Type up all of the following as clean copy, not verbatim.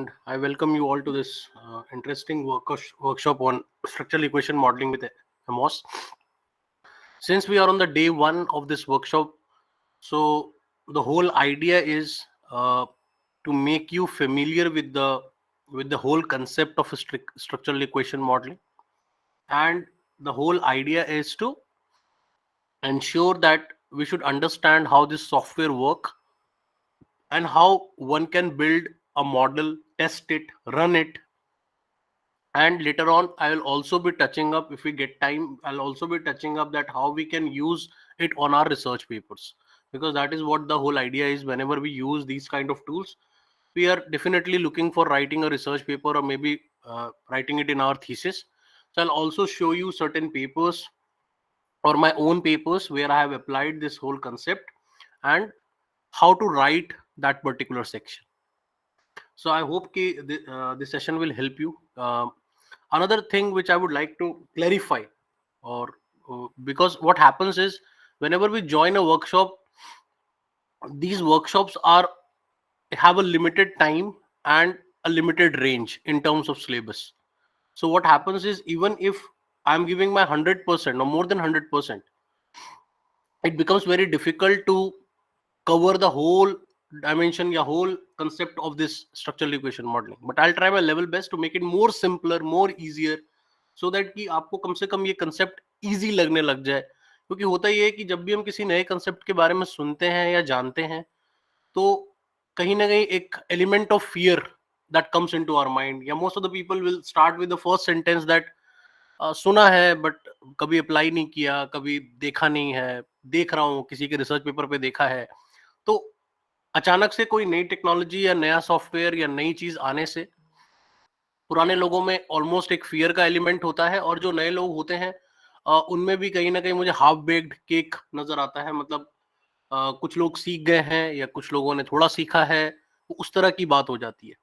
and I welcome you all to this interesting workshop on structural equation modeling with Amos. Since we are on the day one of this workshop, so the whole idea is to make you familiar with the whole concept of a structural equation modeling, and the whole idea is to ensure that we should understand how this software work and how one can build a model, test it, run it. And later on I will also be touching up, if we get time, I'll also be touching up that how we can use it on our research papers, because that is what the whole idea is. Whenever we use these kind of tools, we are definitely looking for writing a research paper, or maybe writing it in our thesis. So I'll also show you certain papers or my own papers where I have applied this whole concept and how to write that particular section. So I hope this session will help you. Another thing which I would like to clarify, or because what happens is, whenever we join a workshop, these workshops are have a limited time and a limited range in terms of syllabus. So what happens is, even if I'm giving my 100% or more than 100%, it becomes very difficult to cover the whole dimension, या whole concept of this structural equation modeling. But I'll try my level best to make it more simpler, more easier, so that कि आपको कम से कम ये concept easy लगने लग जाए. क्योंकि होता ये है कि जब भी हम किसी नए concept के बारे में सुनते हैं या जानते हैं, तो कहीं ना कहीं एक element of fear that comes into our mind. या most of the people will start with the first sentence that सुना है बट कभी अप्लाई नहीं किया, कभी देखा नहीं है, देख रहा हूँ किसी के रिसर्च पेपर पे देखा है. तो अचानक से कोई नई टेक्नोलॉजी या नया सॉफ्टवेयर या नई चीज आने से पुराने लोगों में ऑलमोस्ट एक फियर का एलिमेंट होता है, और जो नए लोग होते हैं उनमें भी कहीं ना कहीं मुझे हाफ बेक्ड केक नजर आता है. मतलब कुछ लोग सीख गए हैं या कुछ लोगों ने थोड़ा सीखा है, उस तरह की बात हो जाती है.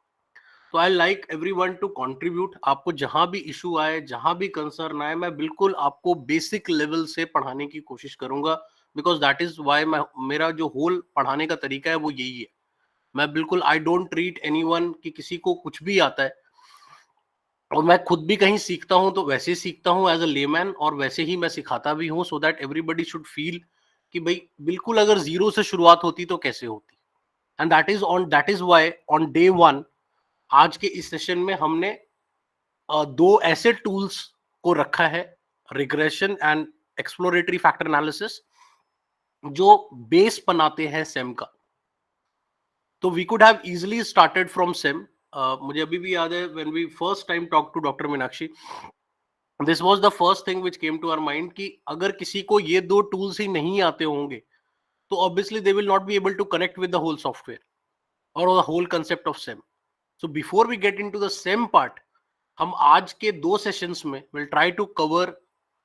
तो I like everyone to contribute. आपको जहां भी इशू आए, जहां भी कंसर्न आए, मैं बिल्कुल आपको बेसिक लेवल से पढ़ाने की कोशिश करूंगा, बिकॉज दैट इज वाई मेरा जो होल पढ़ाने का तरीका है वो यही है. मैं बिल्कुल आई डोंट ट्रीट एनीवन कि किसी को कुछ भी आता है, और मैं खुद भी कहीं सीखता हूं तो वैसे सीखता हूं एज अ लेमैन, और वैसे ही मैं सिखाता भी हूं, so that everybody should feel कि भाई बिल्कुल अगर जीरो से शुरुआत होती तो कैसे होती. And that is why on day one आज के इस सेशन में हमने दो ऐसे टूल्स को रखा है, regression and exploratory factor analysis, जो बेस बनाते हैं सेम का. तो we could have easily started from SEM. मुझे अभी भी याद है when we first time talk to doctor Meenakshi, this was the first thing which came to our mind कि अगर किसी को ये दो टूल्स ही नहीं आते होंगे तो obviously they will not be able to connect with the whole software और the whole concept of same. So before we get into the same part, हम आज के दो सेशंस में will try to cover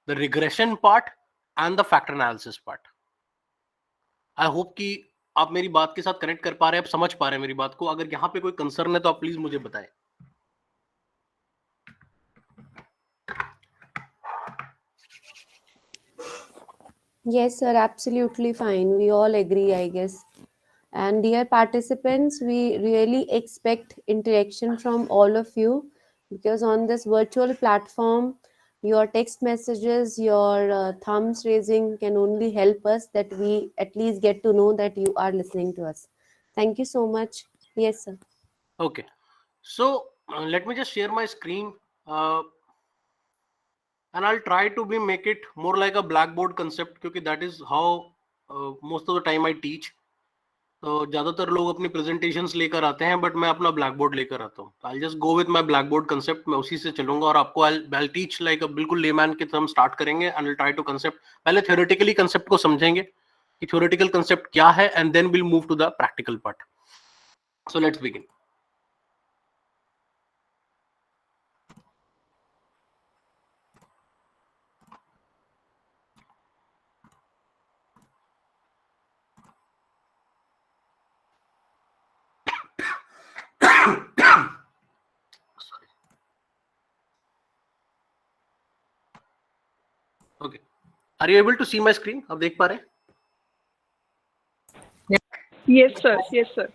the regression part and the factor analysis part. I hope कि आप मेरी बात के साथ कनेक्ट कर पा रहे हैं, आप समझ पा रहे हैं मेरी बात को. अगर यहाँ पे कोई कंसर्न है तो आप प्लीज मुझे बताएं. Yes, sir, absolutely fine. We all agree, I guess. And dear participants, we really expect interaction from all of you, because on this virtual platform, your text messages, your thumbs raising can only help us that we at least get to know that you are listening to us. Thank you so much. Yes, sir. Okay, so let me just share my screen, and I'll try to be make it more like a blackboard concept, क्योंकि that is how most of the time I teach. तो ज्यादातर लोग अपनी presentations लेकर आते हैं, but मैं अपना ब्लैक बोर्ड लेकर आता हूँ. I just go with my black board concept, मैं उसी से चलूंगा और आपको आई टीच लाइक बिल्कुल लेमैन की तरह हम स्टार्ट करेंगे एंड ट्राई टू कंसेप्ट. पहले थ्योरेटिकली कंसेप्ट को समझेंगे कि थ्योरेटिकल कंसेप्ट क्या है, and then will move to the practical part. So let's begin. Okay. Are you able to see my screen? आप देख पा रहे हैं? Yes, sir. Yes, sir.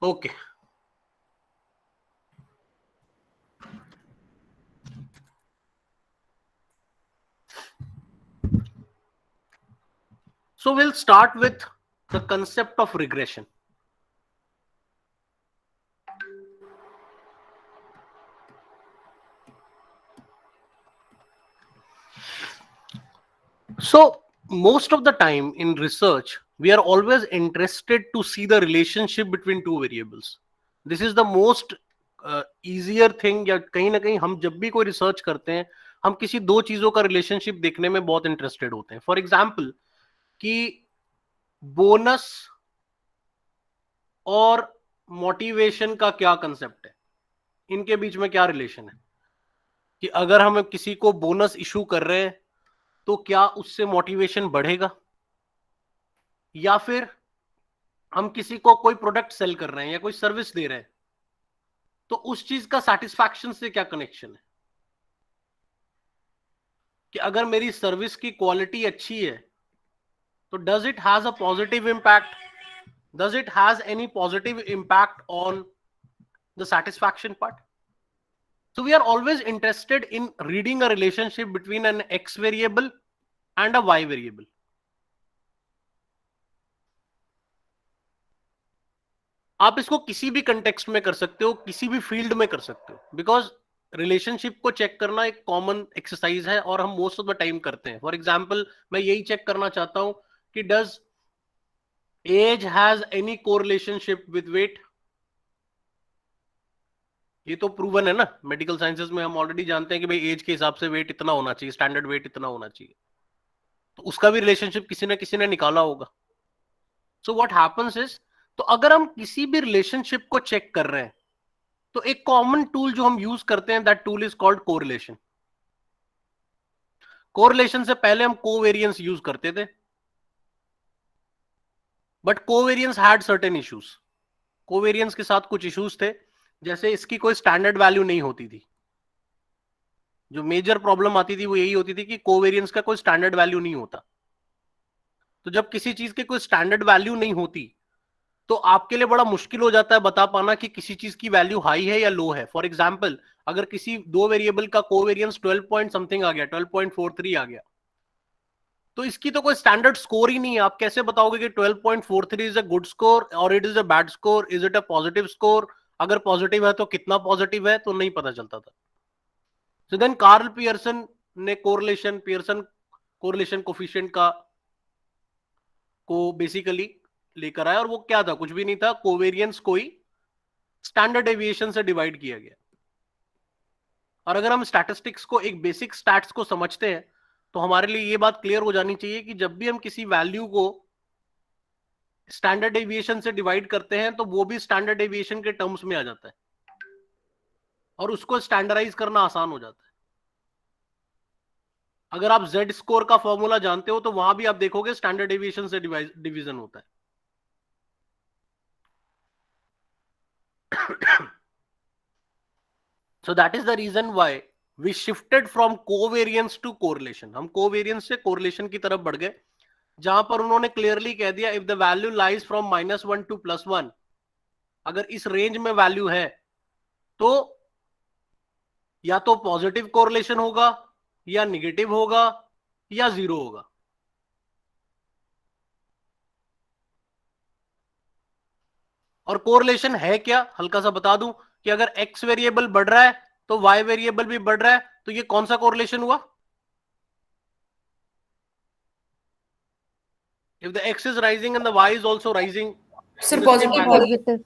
Okay. So we'll start with the concept of regression. So most of the time in research, we are always interested to see the relationship between two variables. This is the most easier thing. या कहीं ना कहीं हम जब भी कोई research करते हैं, हम किसी दो चीजों का रिलेशनशिप देखने में बहुत इंटरेस्टेड होते हैं. फॉर एग्जाम्पल कि बोनस और मोटिवेशन का क्या कंसेप्ट है, इनके बीच में क्या रिलेशन है, कि अगर हम किसी को बोनस इशू कर रहे हैं तो क्या उससे मोटिवेशन बढ़ेगा, या फिर हम किसी को कोई प्रोडक्ट सेल कर रहे हैं या कोई सर्विस दे रहे हैं तो उस चीज का सेटिस्फैक्शन से क्या कनेक्शन है, कि अगर मेरी सर्विस की क्वालिटी अच्छी है तो does it has a positive impact, does it has any positive impact on the satisfaction part. So we are always interested in reading a relationship between an x variable and a y variable. आप इसको किसी भी context में कर सकते हो, किसी भी फील्ड में कर सकते हो, बिकॉज रिलेशनशिप को चेक करना एक कॉमन एक्सरसाइज है और हम मोस्ट ऑफ द टाइम करते हैं. फॉर एग्जाम्पल मैं यही चेक करना चाहता हूं कि does age has any correlationship with weight. ये तो प्रूवन है ना, मेडिकल साइंसेस में हम ऑलरेडी जानते हैं कि भाई एज के हिसाब से वेट इतना होना चाहिए, स्टैंडर्ड वेट इतना होना चाहिए, तो उसका भी रिलेशनशिप किसी ने निकाला होगा. सो व्हाट हैपेंस इज, तो अगर हम किसी भी रिलेशनशिप को चेक कर रहे हैं तो एक कॉमन टूल जो हम यूज करते हैं, that tool is called correlation. Correlation से पहले हम कोवेरियंस यूज करते थे, but covariance had certain issues. Covariance के साथ कुछ इश्यूज थे, जैसे इसकी कोई स्टैंडर्ड वैल्यू नहीं होती थी. जो मेजर प्रॉब्लम आती थी वो यही होती थी कि कोवेरियंस का कोई स्टैंडर्ड वैल्यू नहीं होता. तो जब किसी चीज की कोई स्टैंडर्ड वैल्यू नहीं होती तो आपके लिए बड़ा मुश्किल हो जाता है बता पाना कि किसी चीज की वैल्यू हाई है या लो है. फॉर एग्जाम्पल अगर किसी दो वेरिएबल का कोवेरियंस 12 पॉइंट समथिंग आ गया, 12.43 आ गया, तो इसकी तो कोई स्टैंडर्ड स्कोर ही नहीं है. आप कैसे बताओगे कि 12.43 इज अ गुड स्कोर और it is a bad score, is it a positive score, अगर पॉजिटिव है तो कितना पॉजिटिव है, तो नहीं पता चलता था. सो देन कार्ल पियर्सन ने पियर्सन कोरिलेशन कोफिशिएंट को बेसिकली लेकर आया, और वो क्या था, कुछ भी नहीं था, कोवेरियंस को ही स्टैंडर्ड डेविएशन से डिवाइड किया गया. और अगर हम स्टैटिस्टिक्स को, एक बेसिक स्टैट्स को समझते हैं तो हमारे लिए ये बात क्लियर हो जानी चाहिए कि जब भी हम किसी वैल्यू को स्टैंडर्ड डेविएशन से डिवाइड करते हैं तो वो भी स्टैंडर्ड डेविएशन के टर्म्स में आ जाता है और उसको स्टैंडर्डाइज करना आसान हो जाता है. अगर आप Z स्कोर का फॉर्मूला जानते हो तो वहां भी आप देखोगे स्टैंडर्ड डेविएशन से डिवीजन होता है. So that is the reason why we shifted from covariance to correlation. हम covariance से correlation की तरफ बढ़ गए, जहां पर उन्होंने क्लियरली कह दिया if the value lies from -1 to +1, अगर इस रेंज में वैल्यू है तो या तो पॉजिटिव कोरिलेशन होगा या निगेटिव होगा या जीरो होगा. और कोरिलेशन है क्या, हल्का सा बता दूं कि अगर x वेरिएबल बढ़ रहा है तो y वेरिएबल भी बढ़ रहा है, तो ये कौन सा कोरिलेशन हुआ? If the x is rising and the y is also rising, sir positive positive.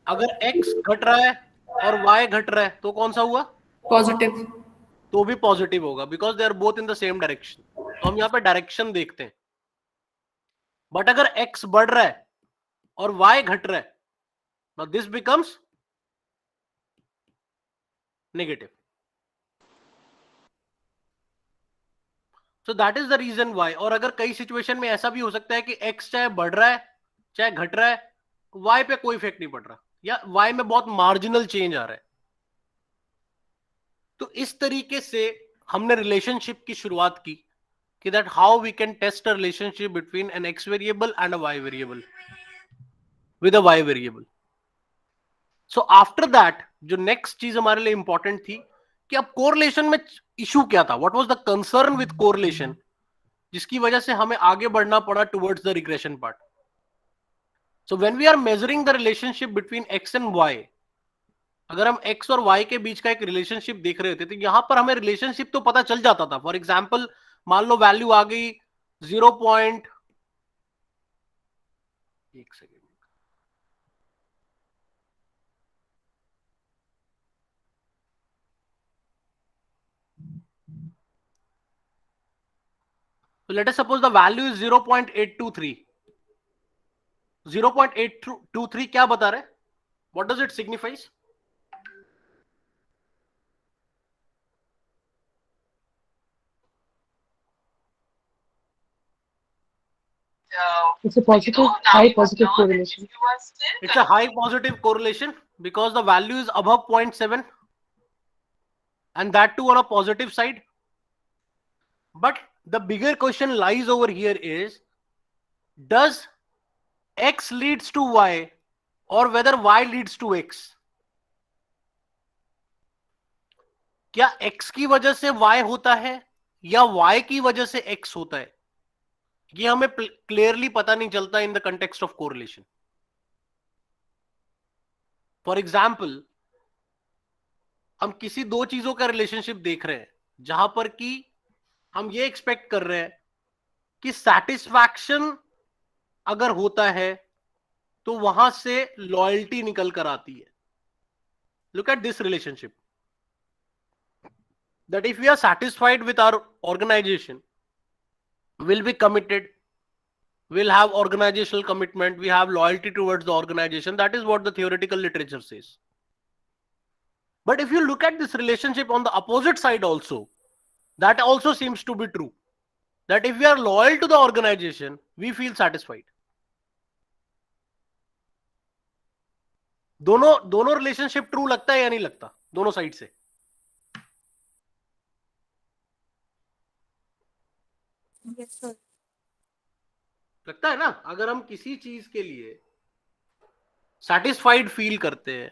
अगर x घट रहा है और y घट रहा है तो कौन सा हुआ? पॉजिटिव. तो भी पॉजिटिव होगा, because they are both in the same direction. तो हम यहाँ पे डायरेक्शन देखते हैं. बट अगर x बढ़ रहा है और y घट रहा है, now this becomes negative. So that is the reason why. और अगर कई सिचुएशन में ऐसा भी हो सकता है कि x चाहे बढ़ रहा है चाहे घट रहा है, y पे कोई इफेक्ट नहीं पड़ रहा या y में बहुत मार्जिनल चेंज आ रहा है. तो इस तरीके से हमने रिलेशनशिप की शुरुआत की कि that how we can test a relationship between an x variable and a y variable with a y variable. So after that जो नेक्स्ट चीज हमारे लिए इंपॉर्टेंट थी कि अब कोरिलेशन में इशू क्या था, what was the concern with correlation, जिसकी वजह से हमें आगे बढ़ना पड़ा towards the regression part. So when we are measuring the relationship between X and Y, अगर हम एक्स और वाई के बीच का एक रिलेशनशिप देख रहे थे तो यहां पर हमें रिलेशनशिप तो पता चल जाता था. फॉर एग्जाम्पल, मान लो वैल्यू आ गई 0. एक second. So let us suppose the value is 0.823. 0.823 क्या बता रहे? What does it signifies? It's a positive, high positive correlation. It's a high positive correlation because the value is above 0.7 and that too on a positive side. But the bigger question lies over here is, does x leads to y or whether y leads to x? क्या x की वजह से y होता है या y की वजह से x होता है? ये हमें क्लियरली पता नहीं चलता in the context of correlation. For example, हम किसी दो चीजों का रिलेशनशिप देख रहे हैं जहां पर कि हम ये एक्सपेक्ट कर रहे हैं कि सैटिस्फैक्शन अगर होता है तो वहां से लॉयल्टी निकल कर आती है. Look at this relationship, that if we are satisfied with our organisation, will be committed, we'll have organizational commitment, we have loyalty towards the organization. That is what the theoretical literature says. But if you look at this relationship on the opposite side also, that also seems to be true, that if we are loyal to the organization, we feel satisfied. दोनों relationship true लगता है या नहीं लगता दोनों side से? Yes, sir. लगता है ना. अगर हम किसी चीज के लिए सैटिस्फाइड फील करते हैं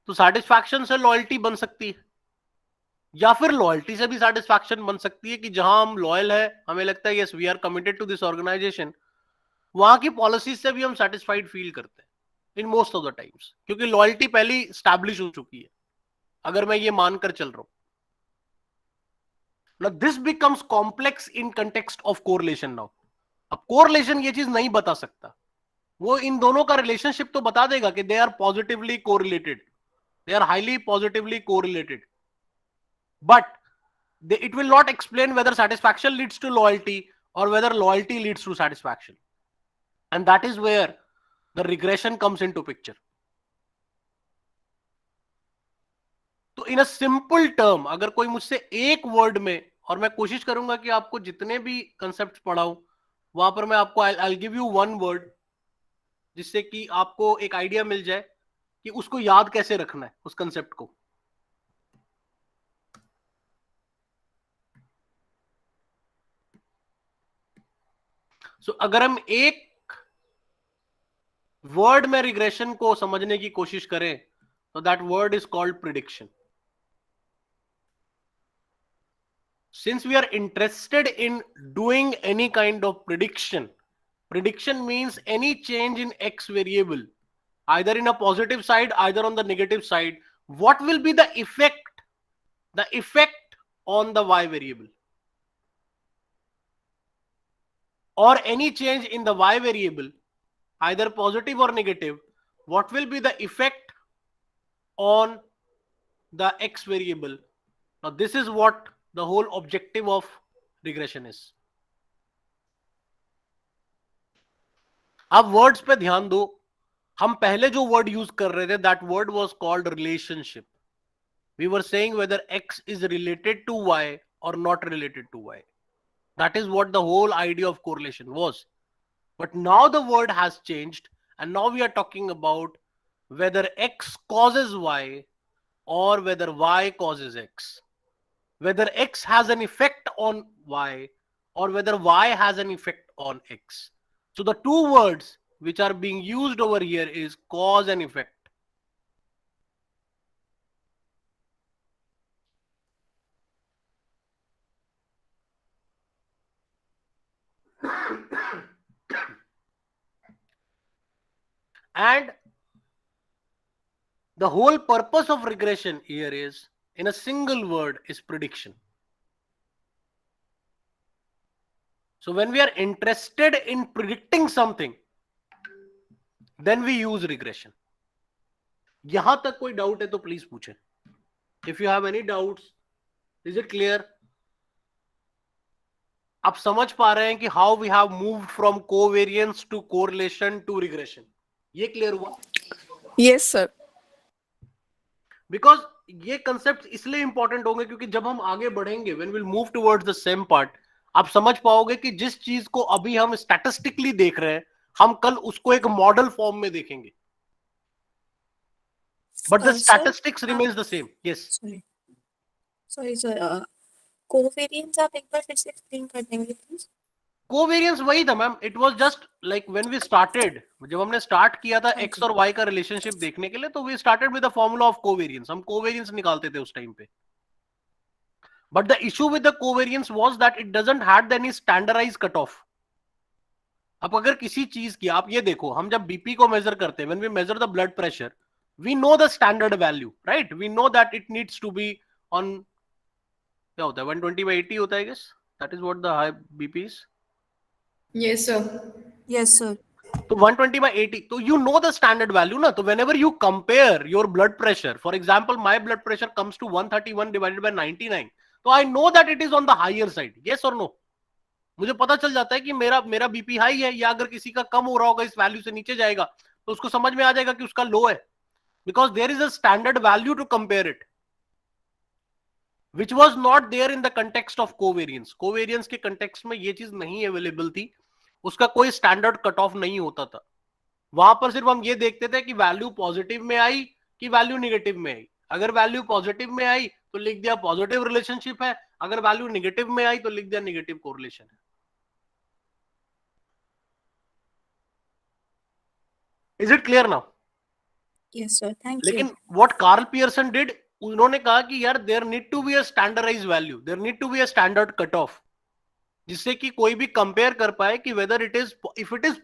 तो सैटिस्फैक्शन से लॉयल्टी बन सकती है, या फिर लॉयल्टी से भी सैटिस्फैक्शन बन सकती है कि जहां हम लॉयल है, हमें लगता है yes we are committed to this organisation, वहां की पॉलिसीज से भी हम सैटिस्फाइड फील करते हैं in most of the times, क्योंकि लॉयल्टी पहले ही स्टैब्लिश हो चुकी है अगर मैं ये मानकर चल रहा हूं. Now this becomes complex in context of correlation now. अब कोरिलेशन ये चीज नहीं बता सकता. वो इन दोनों का रिलेशनशिप तो बता देगा कि they are positively correlated, they are highly positively correlated, but it will not explain whether satisfaction leads to loyalty or whether loyalty leads to satisfaction. And that is where the regression comes into picture. तो in a simple term, अगर कोई मुझसे एक word में, और मैं कोशिश करूंगा कि आपको जितने भी कंसेप्ट पढ़ाऊं वहां पर मैं आपको आई गिव यू वन वर्ड जिससे कि आपको एक आइडिया मिल जाए कि उसको याद कैसे रखना है उस कंसेप्ट को. सो अगर हम एक वर्ड में रिग्रेशन को समझने की कोशिश करें तो that word is called prediction. Since we are interested in doing any kind of prediction, prediction means any change in x variable, either in a positive side, either on the negative side, what will be the effect on the y variable, or any change in the y variable, either positive or negative, what will be the effect on the x variable. Now this is what the whole objective of regression is. अब words पे ध्यान दो. हम पहले जो word use कर रहे थे, that word was called relationship. We were saying whether x is related to y और not related to y. That is what the whole idea of correlation was. But now the word has changed and now we are talking about whether x causes y or whether y causes x. Whether x has an effect on y or whether y has an effect on x. So the two words which are being used over here is cause and effect. And the whole purpose of regression here is, in a single word, is prediction. So when we are interested in predicting something, then we use regression. यहां तक कोई doubt है तो please पूछें. If you have any doubts, is it clear? आप समझ पा रहे हैं कि how we have moved from covariance to correlation to regression? ये क्लियर हुआ? Yes sir. बिकॉज ये कंसेप्ट इसलिए इंपॉर्टेंट होंगे क्योंकि जब हम आगे बढ़ेंगे, when will move towards the same part, आप समझ पाओगे कि जिस चीज को अभी हम स्टैटिस्टिकली देख रहे हैं, हम कल उसको एक मॉडल फॉर्म में देखेंगे. But the statistics remains the same. Yes, sorry sir, covariance आप एक बार फिर से एक्सप्लेन कर देंगे प्लीज? कोवेरियंस वही था ma'am. It was just like when we started, जब हमने स्टार्ट किया था एक्स और वाई का रिलेशनशिप देखने के लिए, तो we started with the formula of covariance. हम कोवेरियंस निकालते थे उस टाइम पे. But the issue with the covariance was that it doesn't had any standardised cut off. अब अगर किसी चीज की, आप ये देखो, हम जब बीपी को मेजर करते हैं, when we measure the blood pressure, we know the standard value, right? We know that it needs to be on, क्या होता है, 120/80 होता है, I guess. That is what the high BP is. Yes sir. Yes sir. तो 120/80, तो you know the standard value ना. तो whenever you compare your blood pressure, for example my blood pressure comes to 131 divided by 99, तो I know that it is on the higher side. Yes or no? मुझे पता चल जाता है कि मेरा बीपी हाई है, या अगर किसी का कम हो रहा होगा, इस वैल्यू से नीचे जाएगा, तो उसको समझ में आ जाएगा कि उसका लो है. Because there is a standard value to compare it, which was not there in the context of covariance. Covariance के context में ये चीज नहीं अवेलेबल थी. उसका कोई स्टैंडर्ड कट ऑफ नहीं होता था. वहां पर सिर्फ हम ये देखते थे कि वैल्यू पॉजिटिव में आई कि वैल्यू नेगेटिव में आई. अगर वैल्यू पॉजिटिव में आई तो लिख दिया पॉजिटिव रिलेशनशिप है, अगर वैल्यू नेगेटिव में आई तो लिख दिया नेगेटिव कोरिलेशन है. Is it clear now? Yes sir, thank you. लेकिन व्हाट कार्ल पियर्सन डिड, उन्होंने कहा कि यार there need to be a standardised value, there need to be a standard cut off, जिससे कि कोई भी कंपेयर कर पाए कि whether it is, if it is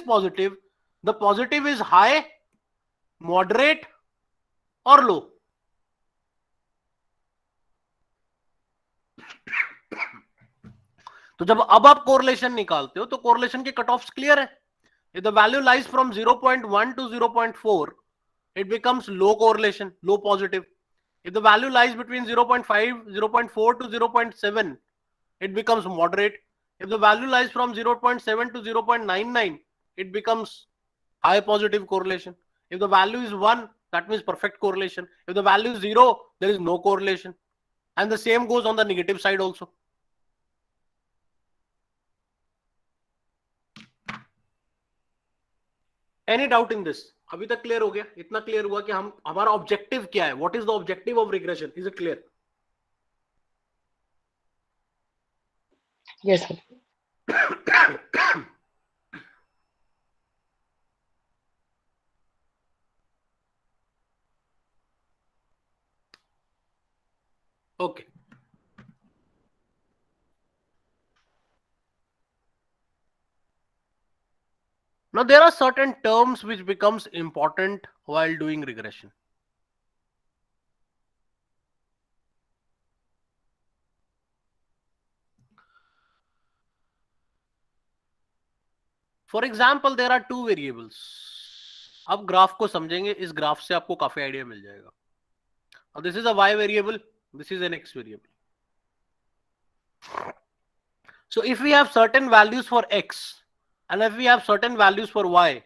positive, the positive is high, moderate और लो. तो जब अब आप कोरिलेशन निकालते हो तो कोरिलेशन के कट ऑफ्स क्लियर है. If the value lies from 0.1 to 0.4, it becomes low correlation, low positive. If the value lies between 0.5, 0.4 to 0.7, it becomes moderate. If the value lies from 0.7 to 0.99, it becomes high positive correlation. If the value is 1, that means perfect correlation. If the value is 0, there is no correlation. And the same goes on the negative side also. Any doubt in this? अभी तक clear हो गया? इतना clear हुआ कि हमारा objective क्या है? What is the objective of regression? Is it clear? Yes, sir. Okay. Now there are certain terms which becomes important while doing regression. For example, there are two variables. अब graph को समझेंगे, इस graph से आपको काफी idea मिल जाएगा. Now this is a y variable, this is an x variable. So if we have certain values for x and if we have certain values for y,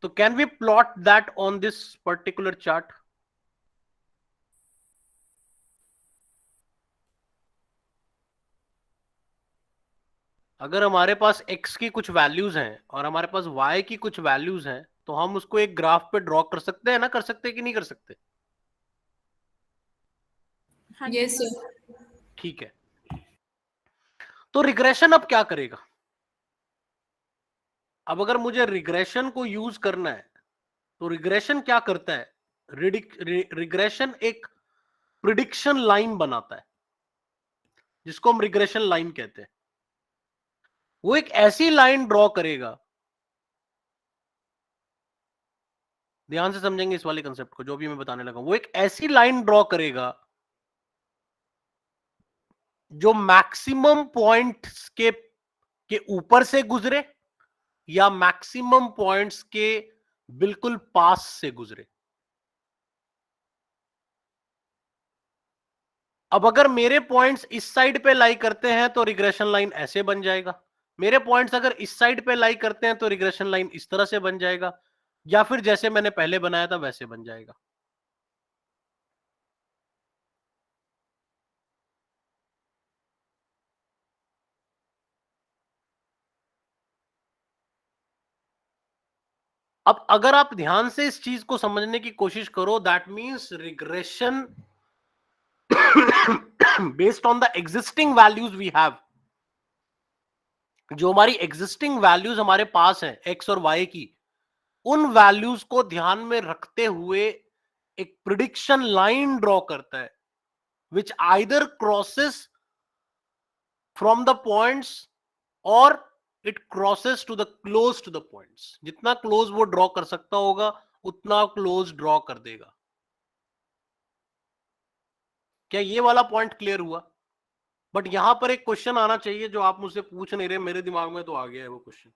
so can we plot that on this particular chart? अगर हमारे पास x की कुछ values हैं और हमारे पास y की कुछ values हैं, तो हम उसको एक ग्राफ पे ड्रॉ कर सकते हैं ना? कर सकते हैं कि नहीं कर सकते? Yes sir. ठीक है. तो रिग्रेशन अब क्या करेगा? अब अगर मुझे रिग्रेशन को यूज करना है तो रिग्रेशन क्या करता है? रिग्रेशन एक प्रिडिक्शन लाइन बनाता है, जिसको हम रिग्रेशन लाइन कहते हैं. वो एक ऐसी लाइन ड्रॉ करेगा, ध्यान से समझेंगे इस वाले कंसेप्ट को जो भी मैं बताने लगा, वो एक ऐसी लाइन ड्रॉ करेगा जो मैक्सिमम पॉइंट्स के ऊपर से गुजरे या मैक्सिमम पॉइंट्स के बिल्कुल पास से गुजरे। अब अगर मेरे पॉइंट्स इस साइड पे लाई करते हैं तो रिग्रेशन लाइन ऐसे बन जाएगा, मेरे पॉइंट्स अगर इस साइड पे लाई करते हैं तो रिग्रेशन लाइन इस तरह से बन जाएगा, या फिर जैसे मैंने पहले बनाया था वैसे बन जाएगा। अब अगर आप ध्यान से इस चीज को समझने की कोशिश करो, that means regression based on the existing values we have, जो हमारी एग्जिस्टिंग वैल्यूज हमारे पास है एक्स और वाई की, उन वैल्यूज को ध्यान में रखते हुए एक प्रिडिक्शन लाइन ड्रॉ करता है which either crosses from the points और it crosses to the close to the points. जितना क्लोज वो ड्रॉ कर सकता होगा उतना क्लोज ड्रॉ कर देगा। क्या ये वाला पॉइंट क्लियर हुआ? बट यहां पर एक क्वेश्चन आना चाहिए जो आप मुझसे पूछ नहीं रहे, मेरे दिमाग में तो आ गया है वो क्वेश्चन।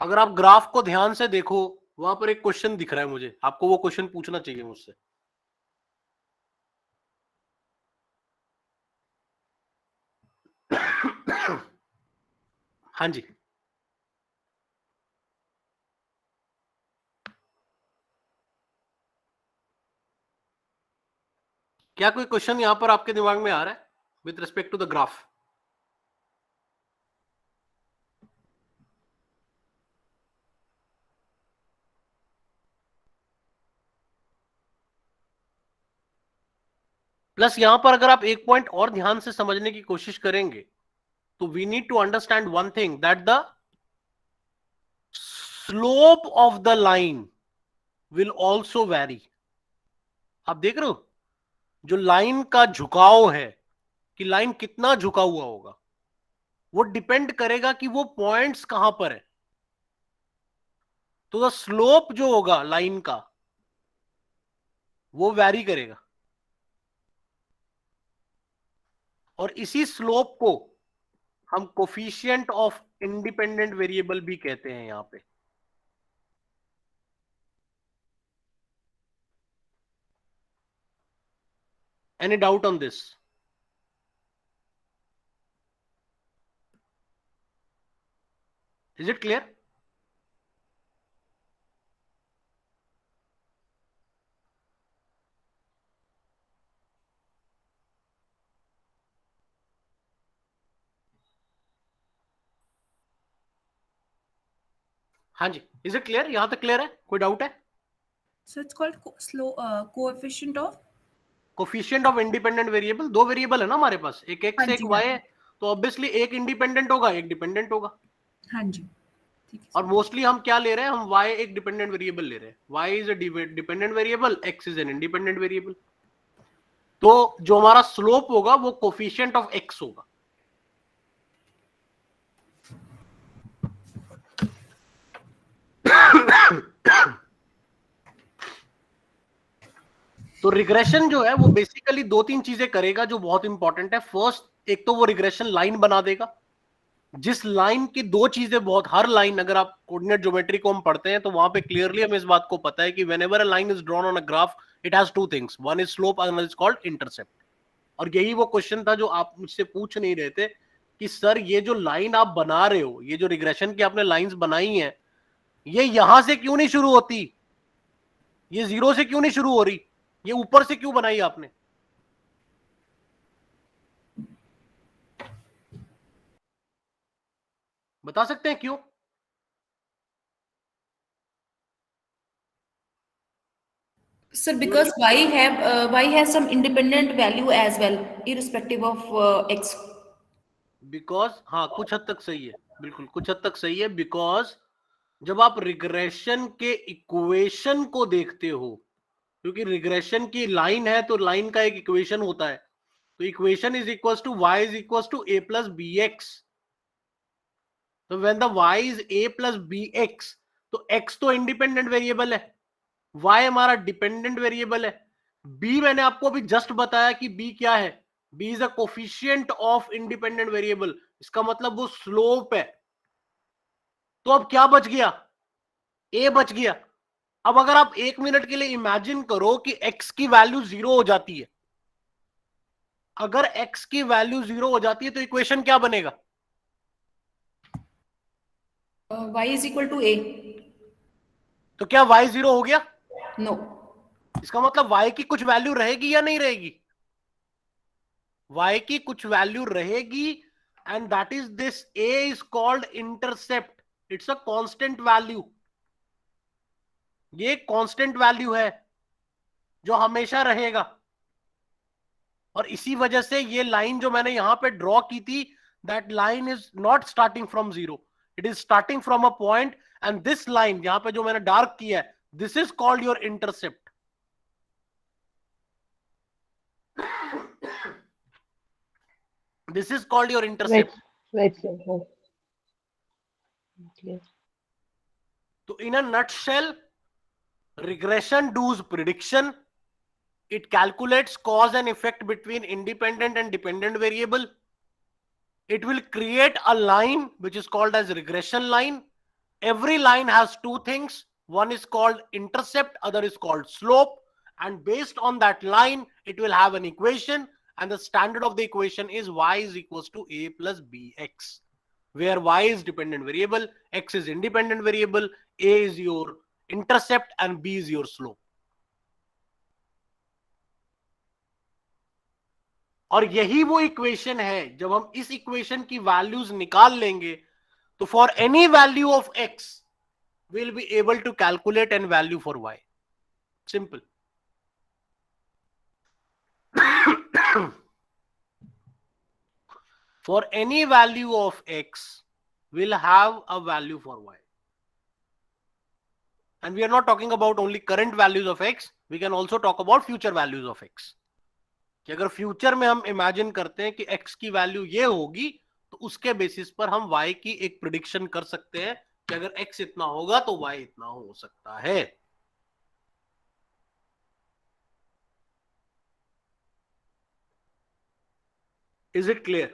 अगर आप ग्राफ को ध्यान से देखो, वहां पर एक क्वेश्चन दिख रहा है मुझे, आपको वो क्वेश्चन पूछना चाहिए मुझसे। हाँ जी, क्या कोई क्वेश्चन यहां पर आपके दिमाग में आ रहा है with respect to the graph? Plus यहां पर अगर आप एक पॉइंट और ध्यान से समझने की कोशिश करेंगे तो we need to understand one thing, that the slope of the line will also vary. आप देख रहे हो जो लाइन का झुकाव है कि लाइन कितना झुका हुआ होगा, वो डिपेंड करेगा कि वो पॉइंट्स कहां पर है। तो द स्लोप जो होगा लाइन का वो वैरी करेगा, और इसी स्लोप को हम कोफिशिएंट ऑफ इंडिपेंडेंट वेरिएबल भी कहते हैं यहां पे। Any doubt on this? Is it clear? हाँ जी, इज इट क्लियर? यहां तक क्लियर है? कोई डाउट है? So it's called coefficient of. Coefficient of independent variable, दो वेरिएबल है ना हमारे पास, एक एक्स हाँ एक जी, वाई हाँ है, तो ऑब्वियसली एक इंडिपेंडेंट होगा एक डिपेंडेंट होगा। हाँ जी, ठीक है। और मोस्टली हम क्या ले रहे हैं, हम y एक डिपेंडेंट वेरिएबल ले रहे हैं, y is a dependent variable, x is an independent variable. तो जो हमारा स्लोप होगा वो कोफिशिएंट ऑफ x होगा। तो रिग्रेशन जो है वो बेसिकली दो तीन चीजें करेगा जो बहुत इंपॉर्टेंट है। फर्स्ट, एक तो वो रिग्रेशन लाइन बना देगा, जिस लाइन की दो चीजें बहुत, हर लाइन, अगर आप कोऑर्डिनेट ज्योमेट्री को हम पढ़ते हैं तो वहां पे क्लियरली हमें इस बात को पता है कि whenever a line is drawn on a graph it has two things, one is slope, another is called intercept. और यही वो क्वेश्चन था जो आप मुझसे पूछ नहीं रहे थे कि सर ये जो लाइन आप बना रहे हो, ये जो रिग्रेशन की आपने लाइंस बनाई हैं, ये यहां से क्यों नहीं शुरू होती, ये जीरो से क्यों नहीं शुरू हो रही, ये ऊपर से क्यों बनाई आपने? बता सकते हैं क्यों? Sir, because y has some independent value as well, irrespective of x. Because, हाँ कुछ हद तक सही है, बिल्कुल कुछ हद तक सही है। बिकॉज जब आप रिग्रेशन के इक्वेशन को देखते हो, क्योंकि रिग्रेशन की लाइन है तो लाइन का एक इक्वेशन होता है, तो equation is equal to y is equal to a plus B X. तो when the y is a plus B X, तो x तो इंडिपेंडेंट वेरिएबल है, y हमारा डिपेंडेंट वेरिएबल है. b मैंने आपको अभी जस्ट बताया कि b क्या है. b is a coefficient of independent variable. इसका मतलब वो स्लोप है. तो अब क्या बच गया? a बच गया. अब अगर आप 1 मिनट के लिए इमेजिन करो कि x की वैल्यू 0 हो जाती है, अगर x की वैल्यू 0 हो जाती है तो इक्वेशन क्या बनेगा? Y is equal to A. तो क्या y 0 हो गया? No. इसका मतलब y की कुछ वैल्यू रहेगी या नहीं रहेगी? y की कुछ वैल्यू रहेगी, and that is this a is called intercept. It's a constant value. ये कांस्टेंट वैल्यू है जो हमेशा रहेगा. और इसी वजह से ये लाइन जो मैंने यहां पे ड्रॉ की थी, that line is not starting from 0, it is starting from a point. And this line यहां पे जो मैंने डार्क किया है, this is called your intercept. This is called your intercept. Right, sir. Oh. Clear. तो in a nutshell, regression does prediction. It calculates cause and effect between independent and dependent variable. It will create a line which is called as regression line. Every line has two things. One is called intercept, other is called slope. And based on that line, it will have an equation. And the standard of the equation is y is equals to a plus bx, where y is dependent variable, x is independent variable, a is your intercept and b is your slope. और यही वो equation है, जब हम इस equation की values निकाल लेंगे तो for any value of x we'll be able to calculate an value for y. Simple. For any value of x we'll have a value for y. And we are not talking about only current values of x, we can also talk about future values of x. कि अगर future में हम imagine करते हैं कि x की value ये होगी, तो उसके बेसिस पर हम y की एक प्रिडिक्शन कर सकते हैं कि अगर x इतना होगा तो y इतना हो सकता है. Is it clear?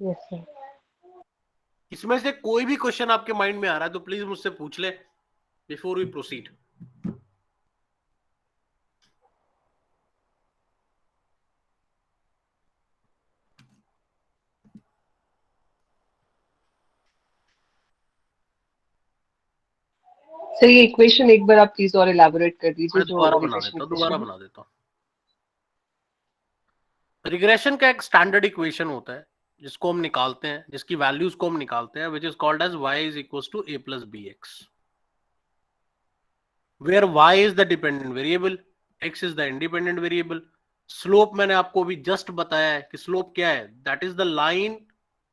Yes, sir. इसमें से कोई भी क्वेश्चन आपके माइंड में आ रहा है तो प्लीज मुझसे पूछ ले बिफोर वी प्रोसीड. सर ये इक्वेशन एक बार आप प्लीज और इलैबोरेट कर दीजिए. मैं जो दोबारा बना regression देता हूँ, equation दोबारा है. बना देता हूँ. रिग्रेशन का एक स्टैंडर्ड इक्वेशन होता है जिसको हम निकालते हैं, जिसकी वैल्यूज को हम निकालते हैं, which is called as y is equals to a plus B X, where y is the dependent variable, x is the independent variable. Slope मैंने आपको अभी जस्ट बताया है कि स्लोप क्या है. दैट इज द लाइन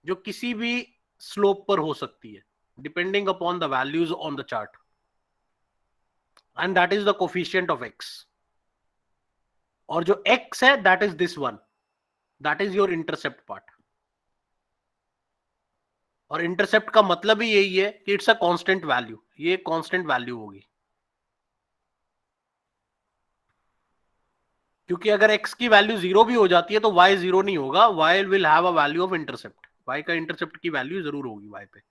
जो किसी भी स्लोप पर हो सकती है depending upon the values on the chart, and that is the coefficient of x. और जो x है that is this one, that is your intercept part. और इंटरसेप्ट का मतलब ही यही है कि इट्स अ कांस्टेंट वैल्यू. ये कांस्टेंट वैल्यू होगी, क्योंकि अगर x की वैल्यू 0 भी हो जाती है तो y 0 नहीं होगा. y will have a value of intercept. y का इंटरसेप्ट की वैल्यू जरूर होगी y पे.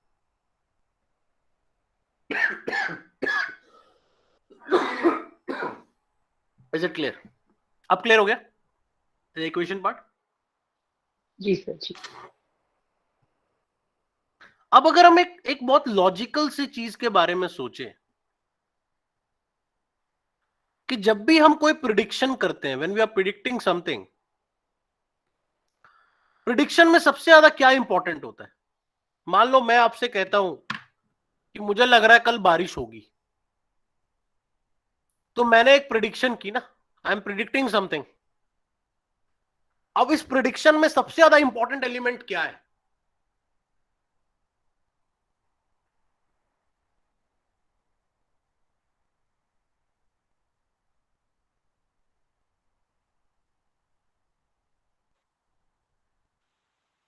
Is it clear? अब क्लियर हो गया इक्वेशन पार्ट? जी सर जी. अब अगर हम एक बहुत लॉजिकल सी चीज के बारे में सोचें कि जब भी हम कोई प्रिडिक्शन करते हैं, when we are predicting something, prediction में सबसे ज्यादा क्या इंपॉर्टेंट होता है? मान लो मैं आपसे कहता हूं कि मुझे लग रहा है कल बारिश होगी, तो मैंने एक प्रिडिक्शन की ना, आई एम प्रिडिक्टिंग समथिंग. अब इस प्रिडिक्शन में सबसे ज्यादा इंपॉर्टेंट एलिमेंट क्या है?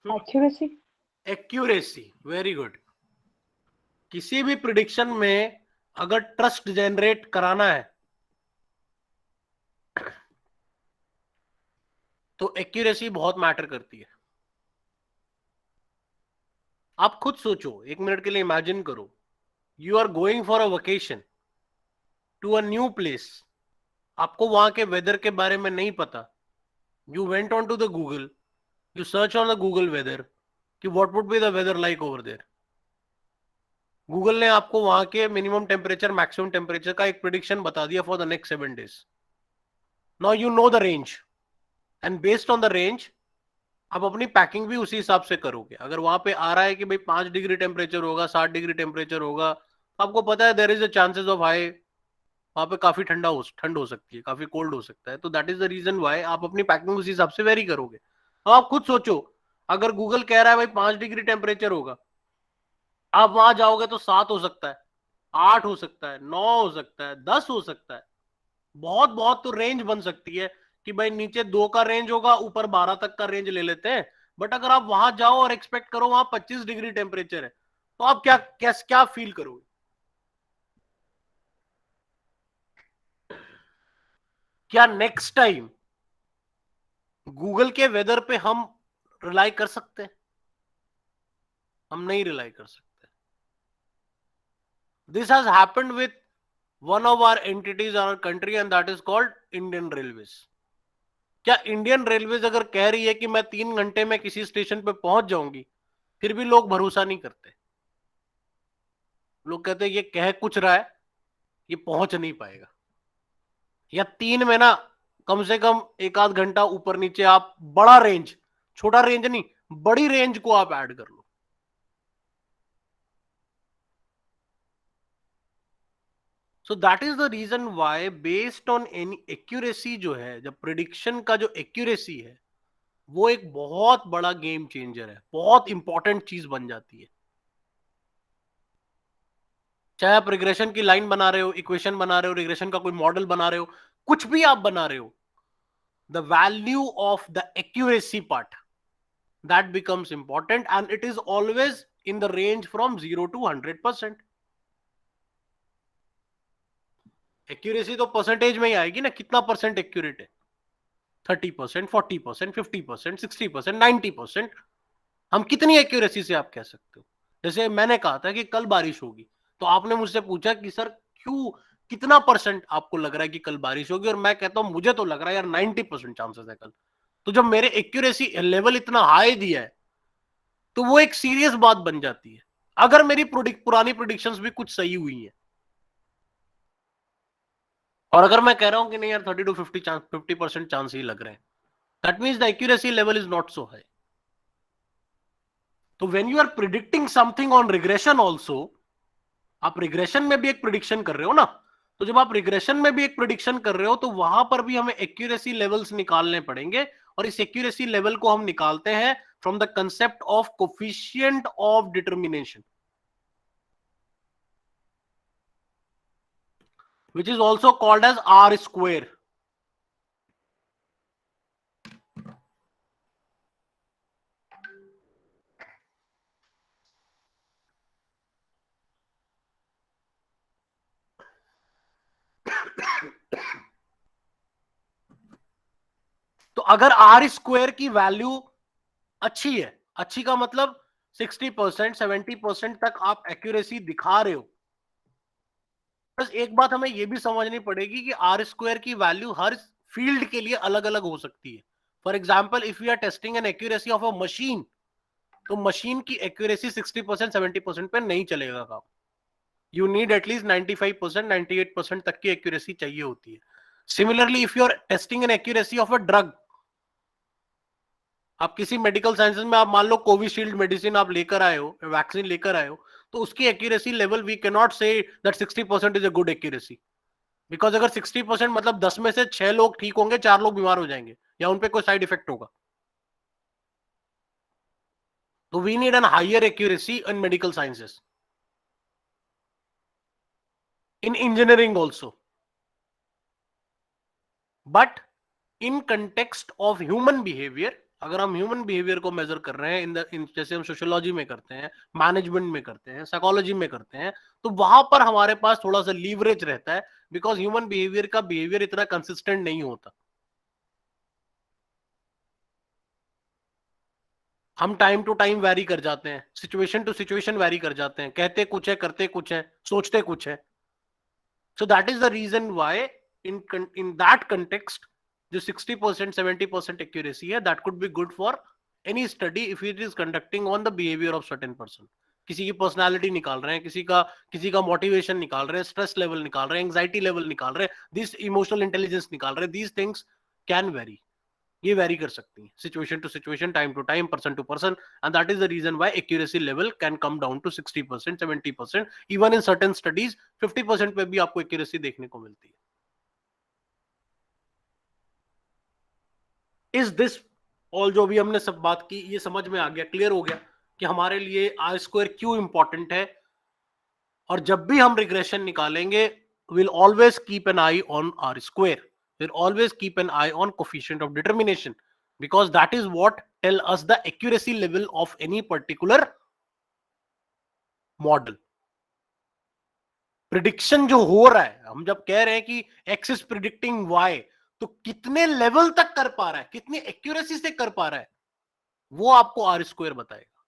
Accuracy. Accuracy, very good. किसी भी प्रिडिक्शन में अगर ट्रस्ट जनरेट कराना है तो एक्यूरेसी बहुत मैटर करती है। आप खुद सोचो, एक मिनट के लिए इमेजिन करो, you are going for a vacation to a new place, आपको वहां के वेदर के बारे में नहीं पता, you went on to the Google, you search on the Google weather कि what would be the weather like over there. Google ने आपको वहां के मिनिमम टेम्परेचर मैक्सिमम टेम्परेचर का एक प्रिडिक्शन बता दिया for the next 7 days। Now you know the range and based on the range आप अपनी पैकिंग भी उसी हिसाब से करोगे। अगर वहां पे आ रहा है कि भाई 5 डिग्री टेम्परेचर होगा, 60 डिग्री टेम्परेचर होगा, तो आपको पता है there is a chances of high, वहां पे काफी ठंड हो सकती है, काफी कोल्ड हो सकता है। तो that is the reason why आप अपनी पैकिंग उसी हिसाब से वेरी करोगे। अब आप खुद सोचो, अगर गूगल कह रहा है भाई 5 डिग्री टेम्परेचर होगा, आप वहां जाओगे तो 7 हो सकता है, 8 हो सकता है, 9 हो सकता है, 10 हो सकता है, बहुत बहुत तो रेंज बन सकती है कि भाई नीचे 2 का रेंज होगा, ऊपर 12 तक का रेंज ले लेते हैं। बट अगर आप वहां जाओ और एक्सपेक्ट करो वहां 25 डिग्री टेम्परेचर है, तो आप क्या फील करोगे? क्या नेक्स्ट टाइम गूगल के वेदर पे हम रिलाई कर सकते हैं? हम नहीं रिलाई कर सकते। This has happened with one of our entities our country and that is called Indian Railways. क्या इंडियन रेलवेज अगर कह रही है कि मैं 3 घंटे में किसी स्टेशन पे पहुंच जाऊंगी, फिर भी लोग भरोसा नहीं करते। लोग कहते हैं ये कह कुछ रहा है, ये पहुंच नहीं पाएगा। या 3 में ना कम से कम 1 आध घंटा ऊपर नीचे आप बड़ा रेंज, छोटा रेंज नहीं, बड़ी रेंज को आप ऐड कर लो। So that is the reason why based on any accuracy जो है, जब प्रिडिक्शन का जो एक्यूरेसी है वो एक बहुत बड़ा गेम चेंजर है, बहुत इंपॉर्टेंट चीज बन जाती है। चाहे आप रिग्रेशन की लाइन बना रहे हो, इक्वेशन बना रहे हो, रिग्रेशन का कोई मॉडल बना रहे हो, कुछ भी आप बना रहे हो, the value of the accuracy part that becomes important and it is always in the range from 0 to 100%। Accuracy तो परसेंटेज में ही आएगी ना, कितना परसेंट एक्यूरेट है? 30%, 40%, 50%, 60%, 90%। हम कितनी एक्यूरेसी से आप कह सकते हो? जैसे मैंने कहा था कि कल बारिश होगी, तो आपने मुझसे पूछा कि सर क्यों, कितना परसेंट आपको लग रहा है कि कल बारिश होगी, और मैं कहता हूं मुझे तो लग रहा है यार 90% चांसेस है कल। तो जब मेरे एक्यूरेसी लेवल इतना हाई दिया है तो वो एक सीरियस बात बन जाती है। अगर मेरी पुरानी प्रोडिक्शंस भी कुछ सही हुई हैं, और अगर मैं कह रहा हूं कि नहीं यार 30 to 50% चांस ही लग रहे हैं, that means the accuracy level is not so high. तो when you are predicting something on regression also, आप रिग्रेशन में भी एक प्रिडिक्शन कर रहे हो ना, तो जब आप रिग्रेशन में भी एक प्रिडिक्शन कर रहे हो तो वहां पर भी हमें एक्यूरेसी लेवल्स निकालने पड़ेंगे, और इस एक्यूरेसी लेवल को हम निकालते हैं from the concept of coefficient of determination, which is also called as R square. तो अगर R स्क्वायर की वैल्यू अच्छी है, अच्छी का मतलब 60%, 70% तक आप एक्यूरेसी दिखा रहे हो, बस एक बात हमें यह भी समझनी पड़ेगी कि R स्क्वायर की वैल्यू हर फील्ड के लिए अलग अलग हो सकती है। For example, if you are testing an accuracy of a machine, तो मशीन की एक्यूरेसी 60%, 70% पे नहीं चलेगा काम। यू नीड एटलीस्ट 95%, 98% तक की एक्यूरेसी चाहिए होती है। Similarly if you are testing an accuracy of a drug, आप किसी मेडिकल साइंसेज में आप मान लो कोविशील्ड मेडिसिन आप लेकर आए हो, वैक्सीन लेकर आए हो, तो उसकी accuracy level we can not say that 60% is a good accuracy, because अगर 60% मतलब 10 में से 6 लोग ठीक होंगे, 4 लोग बीमार हो जाएंगे या उन पे कोई साइड इफेक्ट होगा। तो we need an higher accuracy in medical sciences, in engineering also, but in context of human behavior अगर हम ह्यूमन बिहेवियर को मेजर कर रहे हैं इन जैसे हम सोशियोलॉजी में करते हैं, मैनेजमेंट में करते हैं, साइकोलॉजी में करते हैं, तो वहां पर हमारे पास थोड़ा सा लीवरेज रहता है, बिकॉज ह्यूमन बिहेवियर का बिहेवियर इतना कंसिस्टेंट नहीं होता. हम टाइम टू टाइम वैरी कर जाते हैं, सिचुएशन टू सिचुएशन वैरी कर जाते हैं, कहते कुछ है, करते कुछ है, सोचते कुछ है. So that is the reason why in that context जो 60% 70% एक्यूरेसी है, that could be good for any study if it is conducting on the behaviour of certain person. किसी की पर्सनालिटी निकाल रहे हैं, किसी का मोटिवेशन निकाल रहे हैं, स्ट्रेस लेवल निकाल रहे हैं, एंग्जाइटी लेवल निकाल रहे हैं, दिस इमोशनल इंटेलिजेंस निकाल रहे हैं. दीज थिंग्स कैन वेरी, ये वेरी कर सकती हैं situation to situation, time to time, person to person, and that is the reason why accuracy level can come down to 60% 70%. Even in certain studies 50% पे भी आपको एक्यूरेसी देखने को मिलती है. इज दिस ऑल जो भी हमने सब बात की, ये समझ में आ गया, क्लियर हो गया कि हमारे लिए आर स्क्वायर क्यों इंपॉर्टेंट है? और जब भी हम रिग्रेशन निकालेंगे, will always keep an eye on R square. We'll always keep an eye on coefficient of determination, because that is what tell us the accuracy level of any particular model. Prediction जो हो रहा है, हम जब कह रहे हैं कि x is predicting y, तो कितने लेवल तक कर पा रहा है, कितनी एक्यूरेसी से कर पा रहा है, वो आपको आर स्क्वायर बताएगा.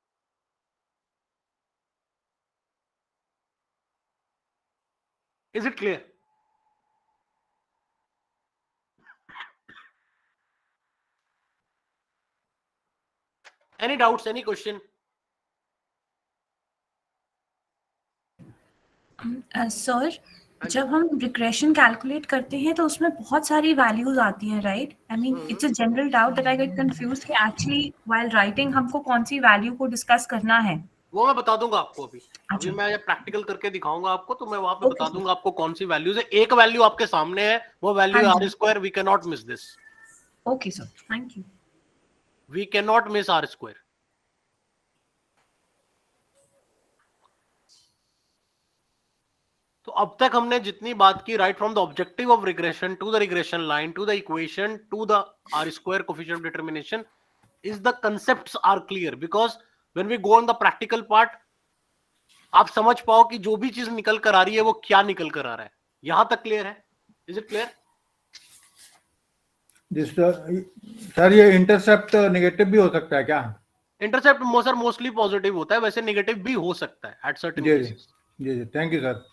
Is it clear? Any doubts, any question? Sir, जब हम रिग्रेशन कैलकुलेट करते हैं तो उसमें बहुत सारी वैल्यूज आती हैं, right? I mean it's a general doubt that I get confused कि एक्चुअली व्हाइल राइटिंग हमको कौन सी वैल्यू को डिस्कस करना है. वो मैं बता दूंगा आपको. अभी अच्छा. मैं जब प्रैक्टिकल करके दिखाऊंगा आपको, तो मैं वहां पे Okay, बता sir. दूंगा आपको कौन सी वैल्यूज है. एक वैल्यू आपके सामने है, वो वैल्यू हाँ आर जी. Square. We can not miss this. Okay sir, thank you. We can not miss R square. तो अब तक हमने जितनी बात की, right from the objective of regression to the regression line to the equation to the R square coefficient of determination, is the concepts are clear. Because when we go on the practical part, आप समझ पाओ कि जो भी चीज निकल कर आ रही है वो क्या निकल कर आ रहा है. यहां तक क्लियर है? Is it clear? सर ये इंटरसेप्ट नेगेटिव भी हो सकता है क्या? इंटरसेप्ट सर मोस्टली पॉजिटिव होता है, वैसे नेगेटिव भी हो सकता है एट सर्टेन केसेस. जी जी, थैंक यू सर.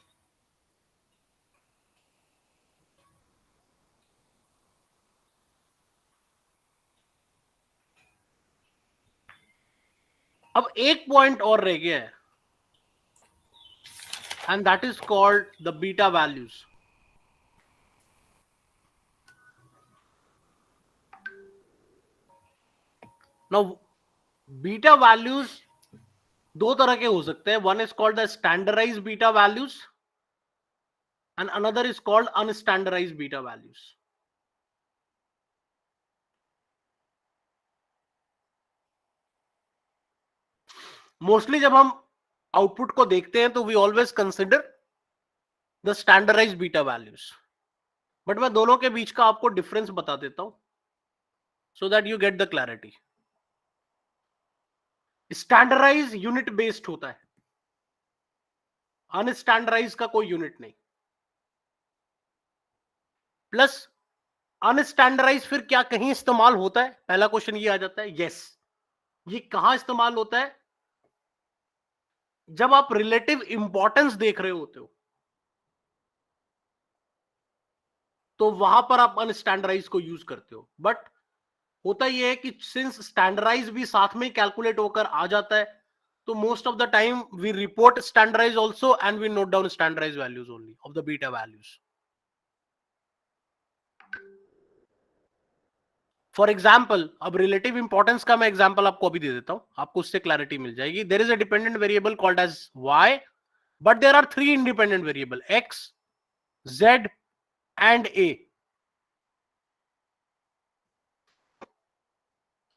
अब एक पॉइंट और रह गया है, and that is called the beta values. Now beta values दो तरह के हो सकते हैं. One is called the standardised beta values and another is called unstandardised beta values. Mostly जब हम आउटपुट को देखते हैं तो we always consider the standardised beta values. But मैं दोनों के बीच का आपको डिफरेंस बता देता हूं, so that you get the clarity. Standardise unit based होता है, अनस्टैंडर्डाइज का कोई यूनिट नहीं. प्लस अनस्टैंडर्डाइज फिर क्या कहीं इस्तेमाल होता है? पहला क्वेश्चन ये आ जाता है. यस. ये कहां इस्तेमाल होता है? जब आप रिलेटिव इंपॉर्टेंस देख रहे होते हो, तो वहां पर आप अनस्टैंडर्डाइज को यूज करते हो. बट होता यह है कि सिंस स्टैंडर्डाइज भी साथ में कैलकुलेट होकर आ जाता है, तो most of the time we report standardise also and we note down standardise values only of the beta values. For example, अब रिलेटिव इंपॉर्टेंस का मैं एग्जाम्पल आपको अभी दे देता हूं, आपको उससे क्लैरिटी मिल जाएगी. There is a dependent variable called as y, but there are three independent variable x, z and a.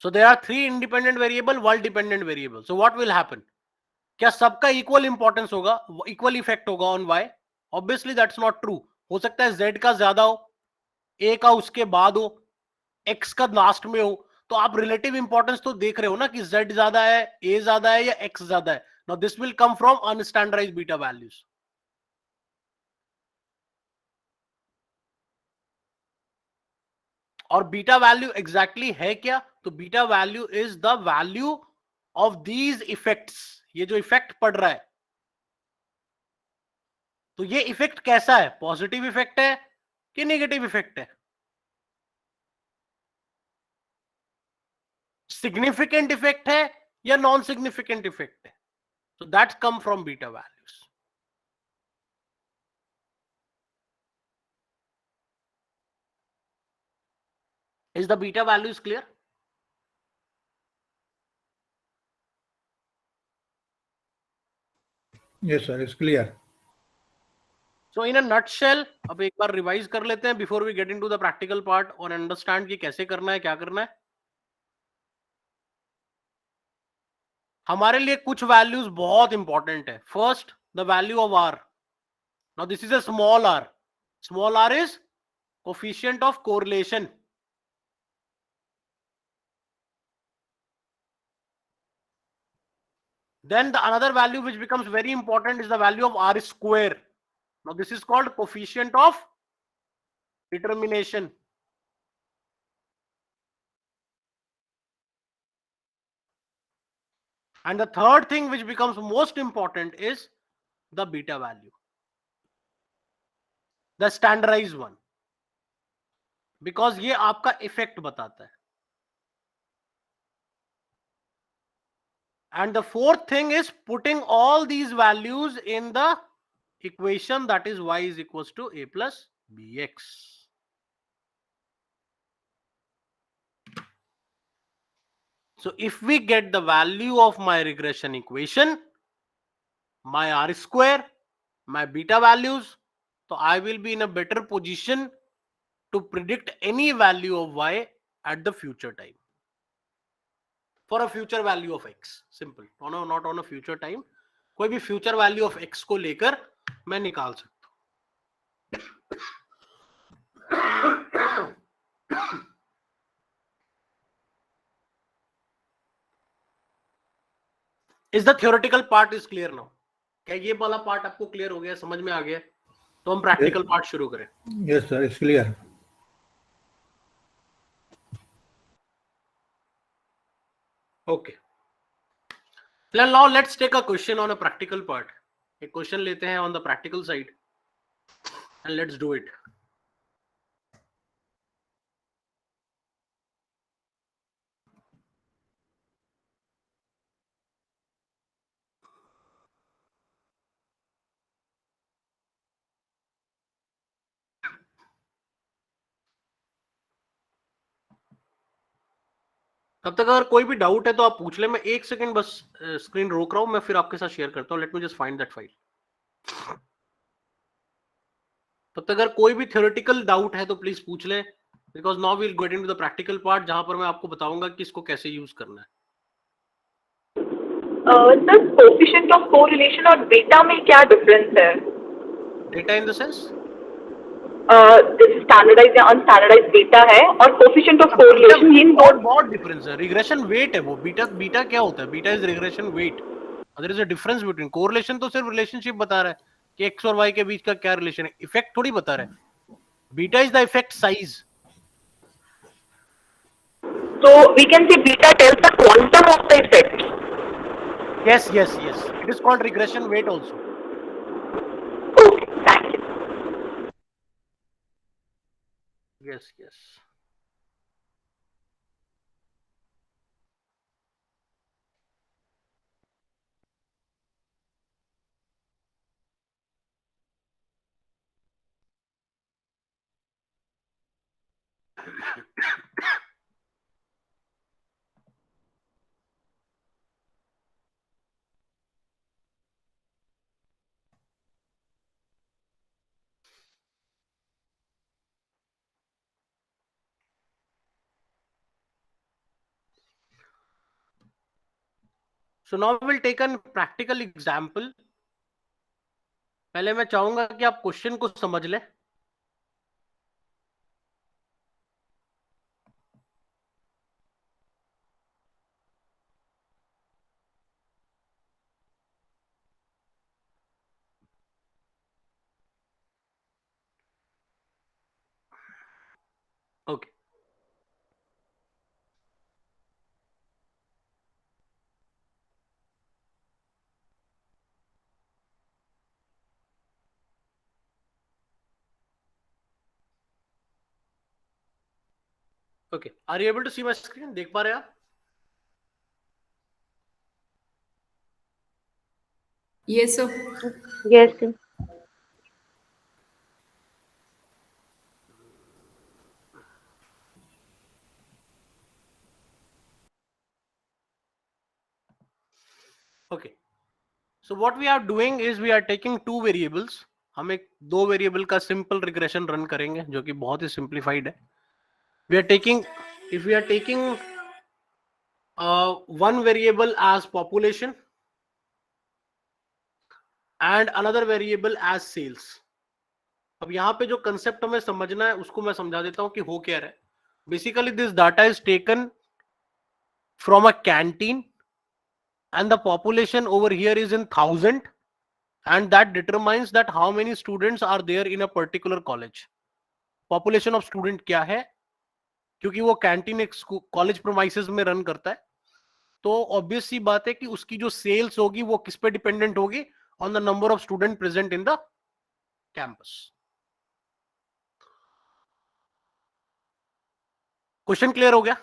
So there are three independent variable, one dependent variable. So what will happen? क्या सबका equal importance होगा, equal effect होगा on y? Obviously that's not true. हो सकता है z का ज्यादा हो, a का उसके बाद हो, x का लास्ट में हो. तो आप रिलेटिव इंपॉर्टेंस तो देख रहे हो ना कि z ज्यादा है, a ज्यादा है या x ज्यादा है. Now this will come from unstandardised beta values. और बीटा वैल्यू एग्जैक्टली है क्या? तो beta value is the value of these effects. ये जो इफेक्ट पड़ रहा है, तो ये इफेक्ट कैसा है? पॉजिटिव इफेक्ट है कि नेगेटिव इफेक्ट है? सिग्निफिकेंट इफेक्ट है या नॉन सिग्निफिकेंट इफेक्ट है? So that's come from beta values. Is the beta values clear? Yes, sir. It's clear. So in a nutshell, अब एक बार रिवाइज कर लेते हैं before we get into the practical part और understand कि कैसे करना है, क्या करना है. हमारे लिए कुछ वैल्यूज बहुत इंपॉर्टेंट है. First, the value of r. Now this is a small r. Small r is coefficient of correlation. Then the another value which becomes very important is the value of r square. Now this is called coefficient of determination. And the third thing which becomes most important is the beta value, the standardized one, because ये आपका effect बताता है. And the fourth thing is putting all these values in the equation, that is y is equals to a plus bx. So if we get the value of my regression equation, my r square, my beta values, so I will be in a better position to predict any value of y at the future time. For a future value of x, simple, not on a future time. कोई भी future value of x को लेकर मैं निकाल सकता हूं. Is the theoretical part is clear now? क्या ये वाला पार्ट आपको क्लियर हो गया, समझ में आ गया? तो हम प्रैक्टिकल पार्ट शुरू करें. Yes, sir. It's clear. Okay. Then now let's take a question on a practical part. एक क्वेश्चन लेते हैं on the practical side and let's do it. तब तक अगर कोई भी डाउट है तो आप पूछ ले. मैं एक सेकंड बस स्क्रीन रोक रहा हूं, मैं फिर आपके साथ शेयर करता हूं. Let me just find that file. तब तक अगर कोई भी थ्योरेटिकल डाउट है तो प्लीज पूछ ले, because now we will get into the practical part जहां पर मैं आपको बताऊंगा कि इसको कैसे यूज करना है. सर कोएफिशिएंट ऑफ कोरिलेशन और बीटा में क्या डिफरेंस है? Data in the sense standardised या अनस्टैंडर्डाइज्ड बीटा है और कोएफिशिएंट ऑफ कोरिलेशन इन बहुत डिफरेंस है. रिग्रेशन वेट है वो. बीटा क्या होता है? Beta is regression weight. There is a difference between. Correlation तो सिर्फ रिलेशनशिप बता रहा है कि एक्स और वाई के बीच का क्या रिलेशन है, इफेक्ट थोड़ी बता रहा है. Beta is the effect size. So we can say beta tells the quantum of the effect. Yes. It is called regression weight also. Okay, thank you. Yes. So now we'll take a practical example. पहले मैं चाहूंगा कि आप question को समझ लें. Okay. Okay. Are you able to see my screen? देख पा रहे हैं आप? Yes, sir. Yes, sir. Okay. So what we are doing is we are taking two variables. हम एक दो वेरिएबल का सिंपल रिग्रेशन रन करेंगे जो कि बहुत ही सिंप्लीफाइड है. We are taking, if we are taking one variable as population and another variable as sales. अब यहाँ पे जो कंसेप्ट हमें समझना है उसको मैं समझा देता हूँ कि हो क्या रहा है. Basically this data is taken from a canteen and the population over here is in 1000 and that determines that how many students are there in a particular college. Population of student क्या है, क्योंकि वो canteen एक college प्रोमाइसेस में run करता है, तो obvious सी बात है कि उसकी जो सेल्स होगी वो किस पे डिपेंडेंट होगी, on the number of student present in the campus. Question clear हो गया?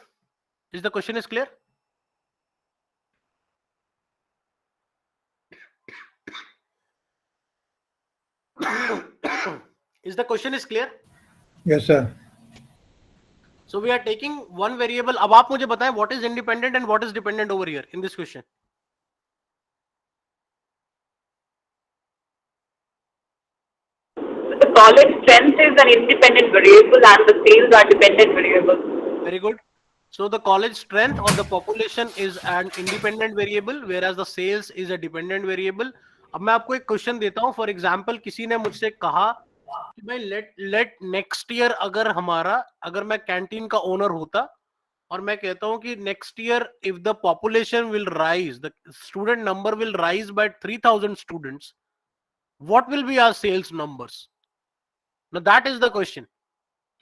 Is the question is clear? Is the question is clear? Yes, sir. So we are taking one variable. अब आप मुझे बताएं what is independent and what is dependent over here in this question. The college strength is an independent variable and the sales are dependent variables. Very good. So the college strength or the population is an independent variable, whereas the sales is a dependent variable. अब मैं आपको एक question देता हूं. For example किसी ने मुझसे कहा कि भाई लेट नेक्स्ट ईयर अगर मैं कैंटीन का ओनर होता और मैं कहता हूं कि next year if the population will rise, the student number will rise by 3000 students, what will be our sales numbers? Now that is the question.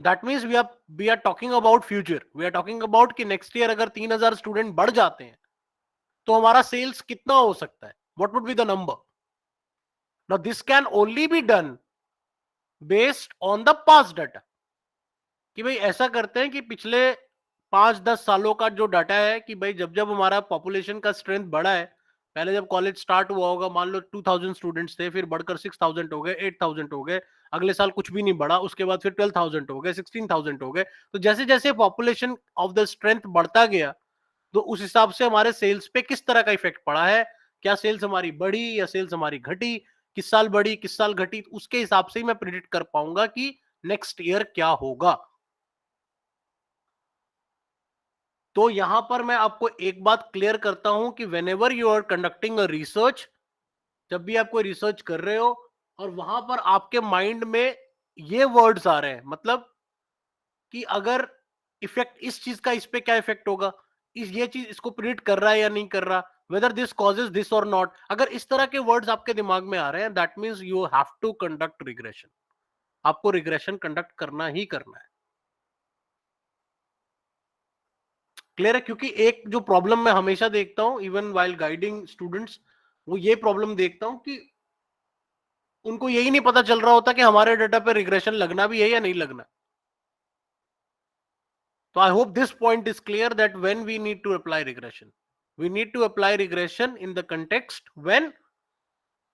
That means we are talking about future. We are talking about कि next year अगर 3000 student बढ़ जाते हैं तो हमारा sales कितना हो सकता है? What would be the number? Now this can only be done based on the past data. कि भाई ऐसा करते हैं कि पिछले 5-10 सालों का जो डाटा है कि भाई जब जब हमारा पॉपुलेशन का स्ट्रेंथ बढ़ा है, पहले जब कॉलेज स्टार्ट हुआ होगा मान लो 2000 स्टूडेंट्स थे, फिर बढ़कर 6000 हो गए, 8000 हो गए, अगले साल कुछ भी नहीं बढ़ा, उसके बाद फिर 12000 हो गए, 16000 हो गए. तो जैसे जैसे पॉपुलेशन ऑफ द स्ट्रेंथ बढ़ता गया तो उस हिसाब से हमारे सेल्स पे किस तरह का इफेक्ट पड़ा है, क्या सेल्स हमारी बढ़ी या सेल्स हमारी घटी, किस साल बढ़ी किस साल घटी, उसके हिसाब से ही मैं प्रिडिक्ट कर पाऊंगा कि नेक्स्ट ईयर क्या होगा. तो यहां पर मैं आपको एक बात क्लियर करता हूं कि whenever you are conducting a research, जब भी आप कोई रिसर्च कर रहे हो और वहां पर आपके माइंड में ये वर्ड्स आ रहे हैं, मतलब कि अगर इफेक्ट इस चीज का इस पे क्या इफेक्ट होगा, ये चीज इसको प्रिडिक्ट कर रहा है या नहीं कर रहा, वेदर दिस कॉजेज दिस और नॉट, अगर इस तरह के वर्ड्स आपके दिमाग में आ रहे हैं, that means you have to conduct regression. आपको रिग्रेशन कंडक्ट करना ही करना है. क्लियर है? क्योंकि एक जो प्रॉब्लम मैं हमेशा देखता हूं इवन वाइल गाइडिंग स्टूडेंट्स, वो ये प्रॉब्लम देखता हूं कि उनको यही नहीं पता चल रहा होता कि हमारे डेटा पे रिग्रेशन लगना भी है या नहीं लगना. तो I hope this point is clear that when we need to apply regression, we need to apply regression in the context when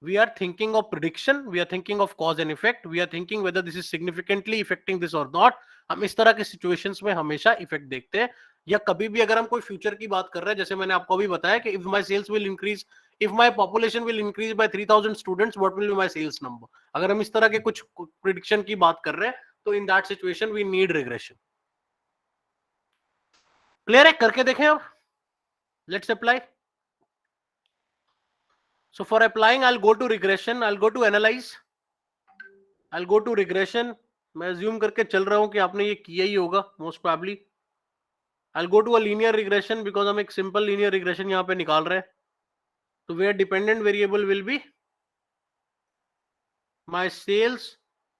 we are thinking of prediction, we are thinking of cause and effect, we are thinking whether this is significantly affecting this or not. हम इस तरह के situations में हमेशा effect देखते हैं. या कभी भी अगर हम कोई फ्यूचर की बात कर रहे हैं, जैसे मैंने आपको अभी बताया कि if my sales will increase, if my population will increase by 3000 students, what will be my sales number? अगर हम इस तरह के कुछ prediction की बात कर रहे हैं तो in that situation we need regression. Clear है? करके देखें अब. Let's apply. So for applying, I'll go to regression, I'll go to analyze, I'll go to regression. मैं assume करके चल रहा हूं कि आपने ये किया ही होगा most probably. I'll go to a linear regression because हम एक simple linear regression यहाँ पे निकाल रहे हैं. तो where dependent variable will be my sales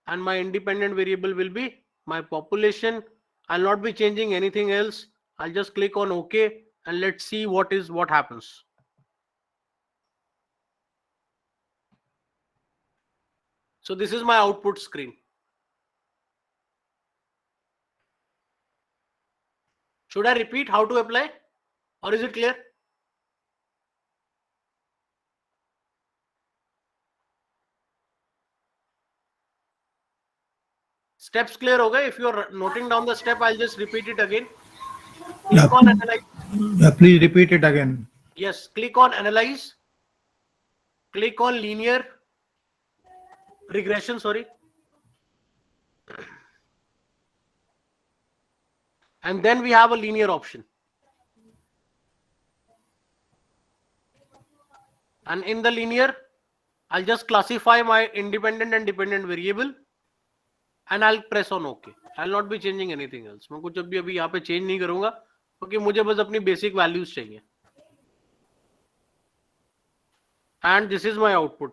and my independent variable will be my population I'll not be changing anything else. I'll just click on OK and let's see what happens. So this is my output screen. Should I repeat how to apply, or is it clear? Steps clear ho gaye? If you're noting down the step, I'll just repeat it again. Yeah. Click on analyze. Yeah, please repeat it again. Yes, click on analyze. Click on linear regression, sorry. And then we have a linear option. And in the linear, I'll just classify my independent and dependent variable and I'll press on OK. I'll not be changing anything else. मैं कुछ अभी यहाँ पे change नहीं करूंगा क्योंकि मुझे बस अपनी basic values चाहिए. And this is my output.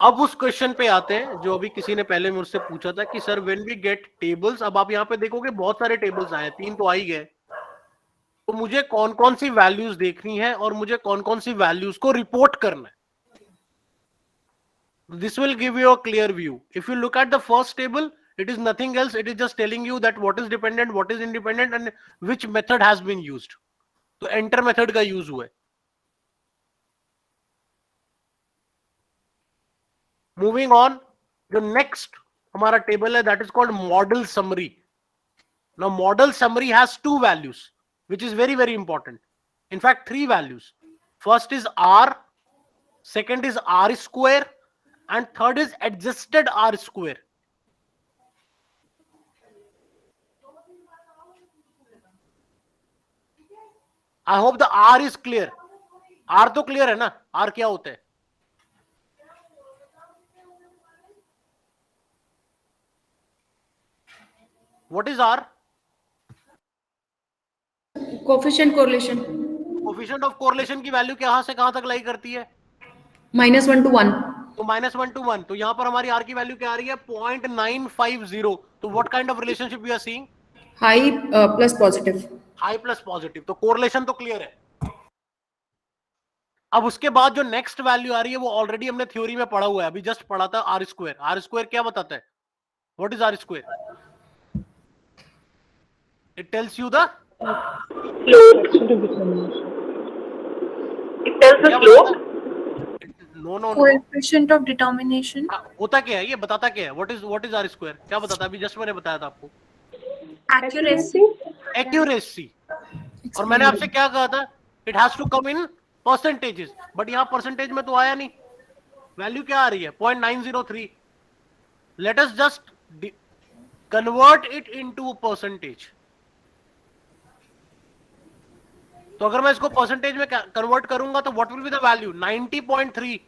अब उस क्वेश्चन पे आते हैं जो अभी किसी ने पहले मुझसे पूछा था कि sir when we get tables, अब आप यहाँ पे देखोगे बहुत सारे टेबल्स आए, 3 तो आ ही गए, तो मुझे कौन कौन सी वैल्यूज देखनी है और मुझे कौन कौन सी वैल्यूज को रिपोर्ट करना है. This will give you a clear view. If you look at the first table, it is nothing else. It is just telling you that what is dependent, what is independent, and which method has been used. तो enter method का use हुआ है. Moving on, the next हमारा table है, that is called model summary. Now model summary has 2 values, which is very very important. In fact, 3 values. First is R, second is R square, and third is adjusted R square. I hope the R is clear. R तो clear है ना? R क्या होता है? What is R? Coefficient correlation. Coefficient of correlation की value कहां से कहां तक लाई करती है? -1 to 1. तो -1 to 1. तो यहां पर हमारी R की वैल्यू क्या आ रही है? 0.950. तो what kind of relationship we are seeing? High plus positive. High plus positive. तो correlation तो clear है. अब उसके बाद जो नेक्स्ट वैल्यू आ रही है वो ऑलरेडी हमने थ्योरी में पढ़ा हुआ है, अभी जस्ट पढ़ा था आर स्क्वायर. आर स्क्वायर क्या बताता है? What is R square? It tells you the It tells the slope. No Coefficient of determination. होता क्या है, ये बताता क्या है? What is R square? क्या बताता है? अभी जस्ट मैंने बताया था आपको. Accuracy. एक्यूरेसी. और मैंने आपसे क्या कहा था? It has to come in percentages. But यहां परसेंटेज में तो आया नहीं. वैल्यू क्या आ रही है? 0.903. Let us just convert it into percentage. तो अगर मैं इसको परसेंटेज में कन्वर्ट करूंगा तो what will be the value? 90.3.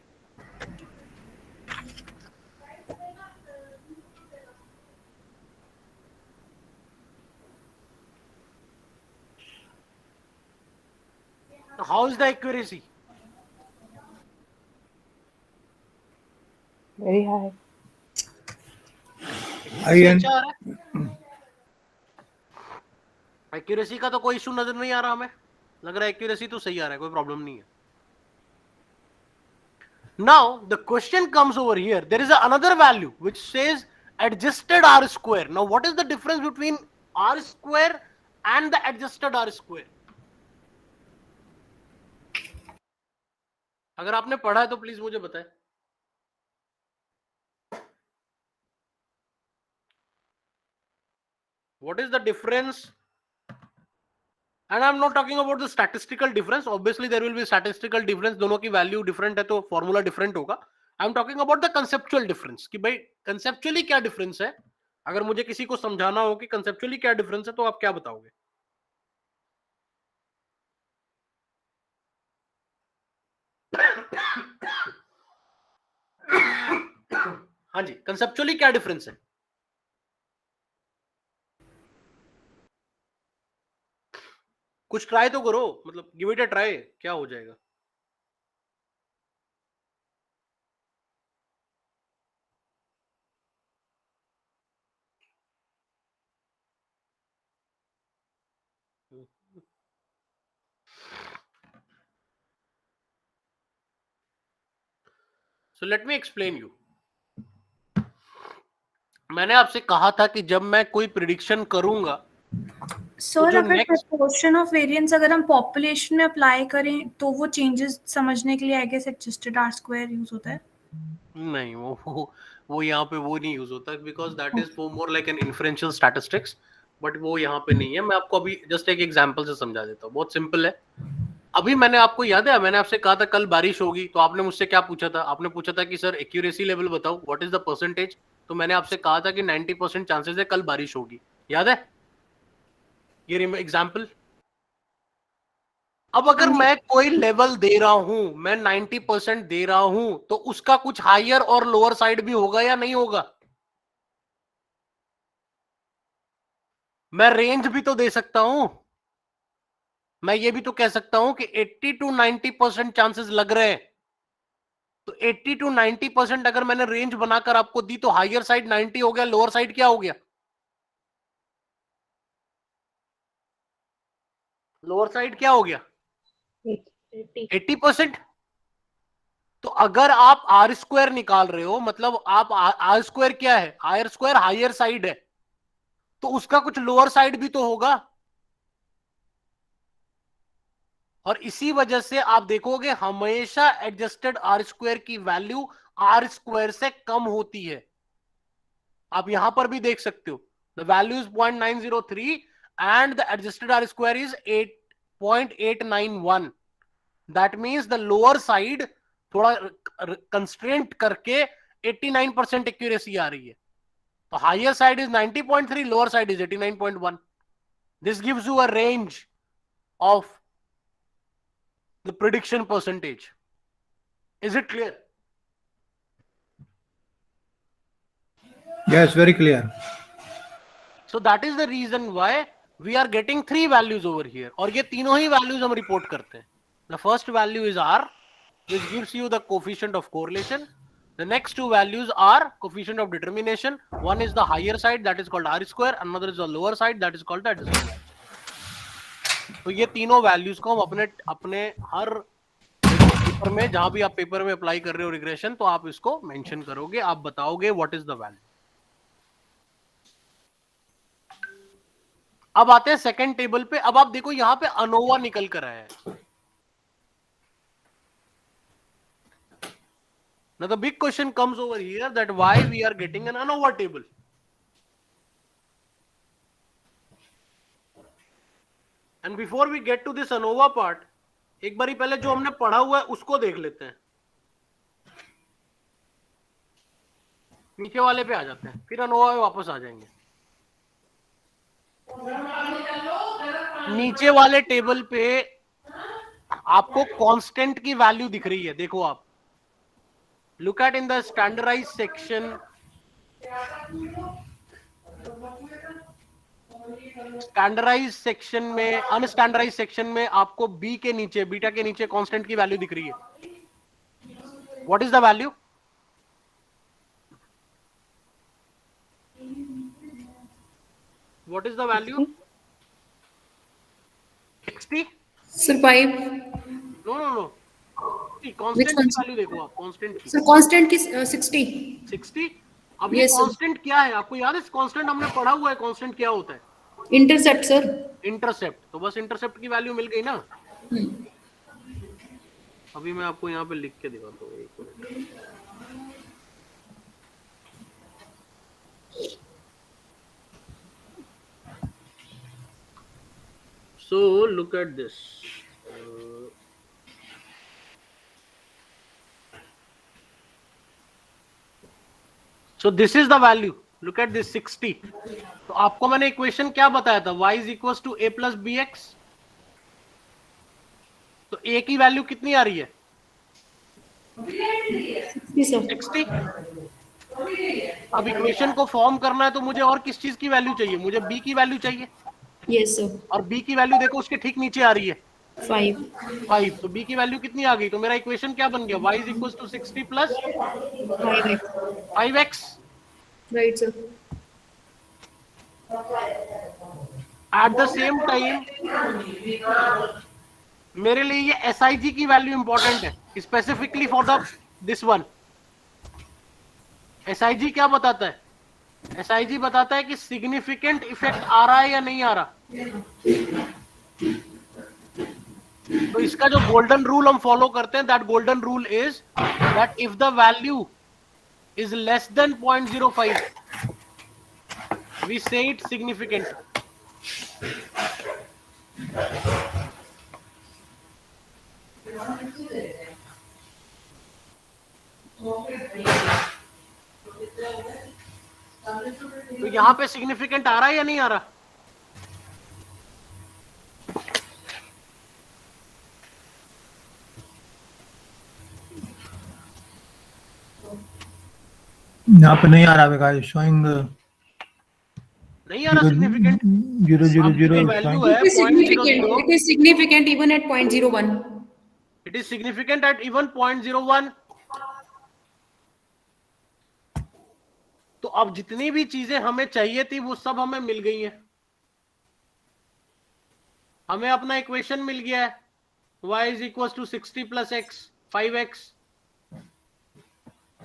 How is the accuracy? Very high. Accuracy का तो कोई इशू नजर नहीं आ रहा हमें. लग रहा है एक्यूरेसी तो सही आ रहा है, कोई प्रॉब्लम नहीं है. Now the question comes over here. There is another value which says adjusted R square. Now what is the difference between R square and the adjusted R square? अगर आपने पढ़ा है तो प्लीज मुझे बताएं. What is the difference? And I'm not talking about the statistical difference. Obviously there will be statistical difference. दोनों की value different है तो formula different होगा. I'm talking about the conceptual difference कि भाई conceptually क्या difference है. अगर मुझे किसी को समझाना हो कि conceptually क्या difference है तो आप क्या बताओगे? हाँ जी, conceptually क्या difference है? कुछ ट्राई तो करो, मतलब गिव इट अ ट्राई. क्या हो जाएगा? So let me explain you. मैंने आपसे कहा था कि जब मैं कोई प्रिडिक्शन करूंगा सर जो अगर next- प्रोपोर्शन ऑफ वेरिएंस अगर हम पॉपुलेशन में अप्लाई करें तो वो चेंजेस समझने के लिए I guess adjusted R square use होता है. नहीं, वो यहाँ पे वो नहीं यूज होता because that is more like an inferential statistics, but वो यहाँ पे नहीं है. मैं आपको अभी जस्ट एक एग्जांपल से समझा देता हूँ, बहुत सिंपल है. अभी मैंने आपको याद है, मैंने आपसे कहा था कल बारिश होगी, तो आपने मुझसे क्या पूछा था? आपने पूछा था कि सर एक्यूरेसी लेवल बताओ, व्हाट इज द परसेंटेज. तो मैंने आपसे कहा था कि 90% चांसेस है कल बारिश होगी. याद है ये एग्जाम्पल? अब अगर मैं कोई लेवल दे रहा हूं, मैं 90% दे रहा हूं, तो उसका कुछ हायर और लोअर साइड भी होगा या नहीं होगा? मैं रेंज भी तो दे सकता हूं. मैं ये भी तो कह सकता हूं कि 80 to 90% चांसेस लग रहे हैं. तो 80 to 90% अगर मैंने रेंज बनाकर आपको दी, तो हायर साइड 90 हो गया, लोअर साइड क्या हो गया? लोअर साइड क्या हो गया? 80%. तो अगर आप आर स्क्वायर निकाल रहे हो, मतलब आप आर स्क्वायर क्या है? आर स्क्वायर हायर साइड है, तो उसका कुछ लोअर साइड भी तो होगा. और इसी वजह से आप देखोगे हमेशा एडजस्टेड आर स्क्वायर की वैल्यू आर स्क्वायर से कम होती है. आप यहां पर भी देख सकते हो, the value is 0.903 and the adjusted R square is 8.891. That means the lower side थोड़ा कंस्ट्रेंट करके 89% एक्यूरेसी आ रही है. तो higher side is 90.3, lower side is 89.1. This gives you a range of the prediction percentage. Is it clear? Yes, very clear. So that is the reason why we are getting 3 values over here. और ये तीनों ही values हम report करते हैं. The first value is R, which gives you the coefficient of correlation. The next two values are coefficient of determination. One is the higher side, that is called R square. Another is the lower side, that is called the adjusted. तो ये तीनों values को हम अपने हर paper में, जहां भी आप पेपर में अप्लाई कर रहे हो रिग्रेशन, तो आप इसको मेंशन करोगे, आप बताओगे व्हाट इज द वैल्यू. अब आते हैं सेकंड टेबल पे. अब आप देखो यहां पे अनोवा निकल कर आया है. Now the big question comes over here that why we are getting an ANOVA table. And before we get to this ANOVA part, एक बारी पहले जो हमने पढ़ा हुआ है उसको देख लेते हैं. नीचे वाले पे आ जाते हैं, फिर ANOVA में वापस आ जाएंगे. नीचे वाले टेबल पे आपको कांस्टेंट की वैल्यू दिख रही है. देखो आप, look at in the standardized section. Standardize section में, अनस्टैंडर्डाइज सेक्शन में आपको बी के नीचे, बीटा के नीचे कांस्टेंट की वैल्यू दिख रही है. What is the value? What is the value? 60? Sir, 5. No no no, constant की वैल्यू देखो आप. कांस्टेंट की Sir, constant is 60. 60. अब ये Yes, sir. कांस्टेंट क्या है? आपको याद है कांस्टेंट हमने पढ़ा हुआ है. कांस्टेंट क्या होता है? Intercept, sir. इंटरसेप्ट. तो बस इंटरसेप्ट की वैल्यू मिल गई ना. अभी मैं आपको यहाँ पे लिख के दिखाता हूँ, एक minute. So look at this. So this is the value. Look at this 60. तो आपको मैंने इक्वेशन क्या बताया था? Y is equals to a plus bx. तो a की वैल्यू कितनी आ रही है? 60. अब इक्वेशन को फॉर्म करना है तो मुझे और किस चीज की वैल्यू चाहिए? मुझे b की वैल्यू चाहिए. Yes, sir. और b की वैल्यू देखो उसके ठीक नीचे आ रही है 5. 5. तो b की वैल्यू कितनी आ गई? तो मेरा इक्वेशन क्या बन गया? y is equals to 60 plus 5x. 5x. Right, sir. At the same time मेरे लिए ये SIG की वैल्यू इंपॉर्टेंट है, specifically for the this one. SIG क्या बताता है? SIG बताता है कि सिग्निफिकेंट इफेक्ट आ रहा है या नहीं आ रहा। तो इसका जो गोल्डन रूल हम फॉलो करते हैं, that golden rule is that if the value is less than 0.05 we say it significant. तो यहां पे सिग्निफिकेंट आ रहा है या नहीं आ रहा? यहाँ पे नहीं आ रहा है, शोइंग नहीं आ रहा सिग्निफिकेंट। 0.000 value showing. है It is significant. 0.00, It is significant even at 0.01. It is significant at even 0.01। तो अब जितनी भी चीजें हमें चाहिए थी वो सब हमें मिल गई हैं। हमें अपना इक्वेशन मिल गया है, y is equal to 60 plus x 5x।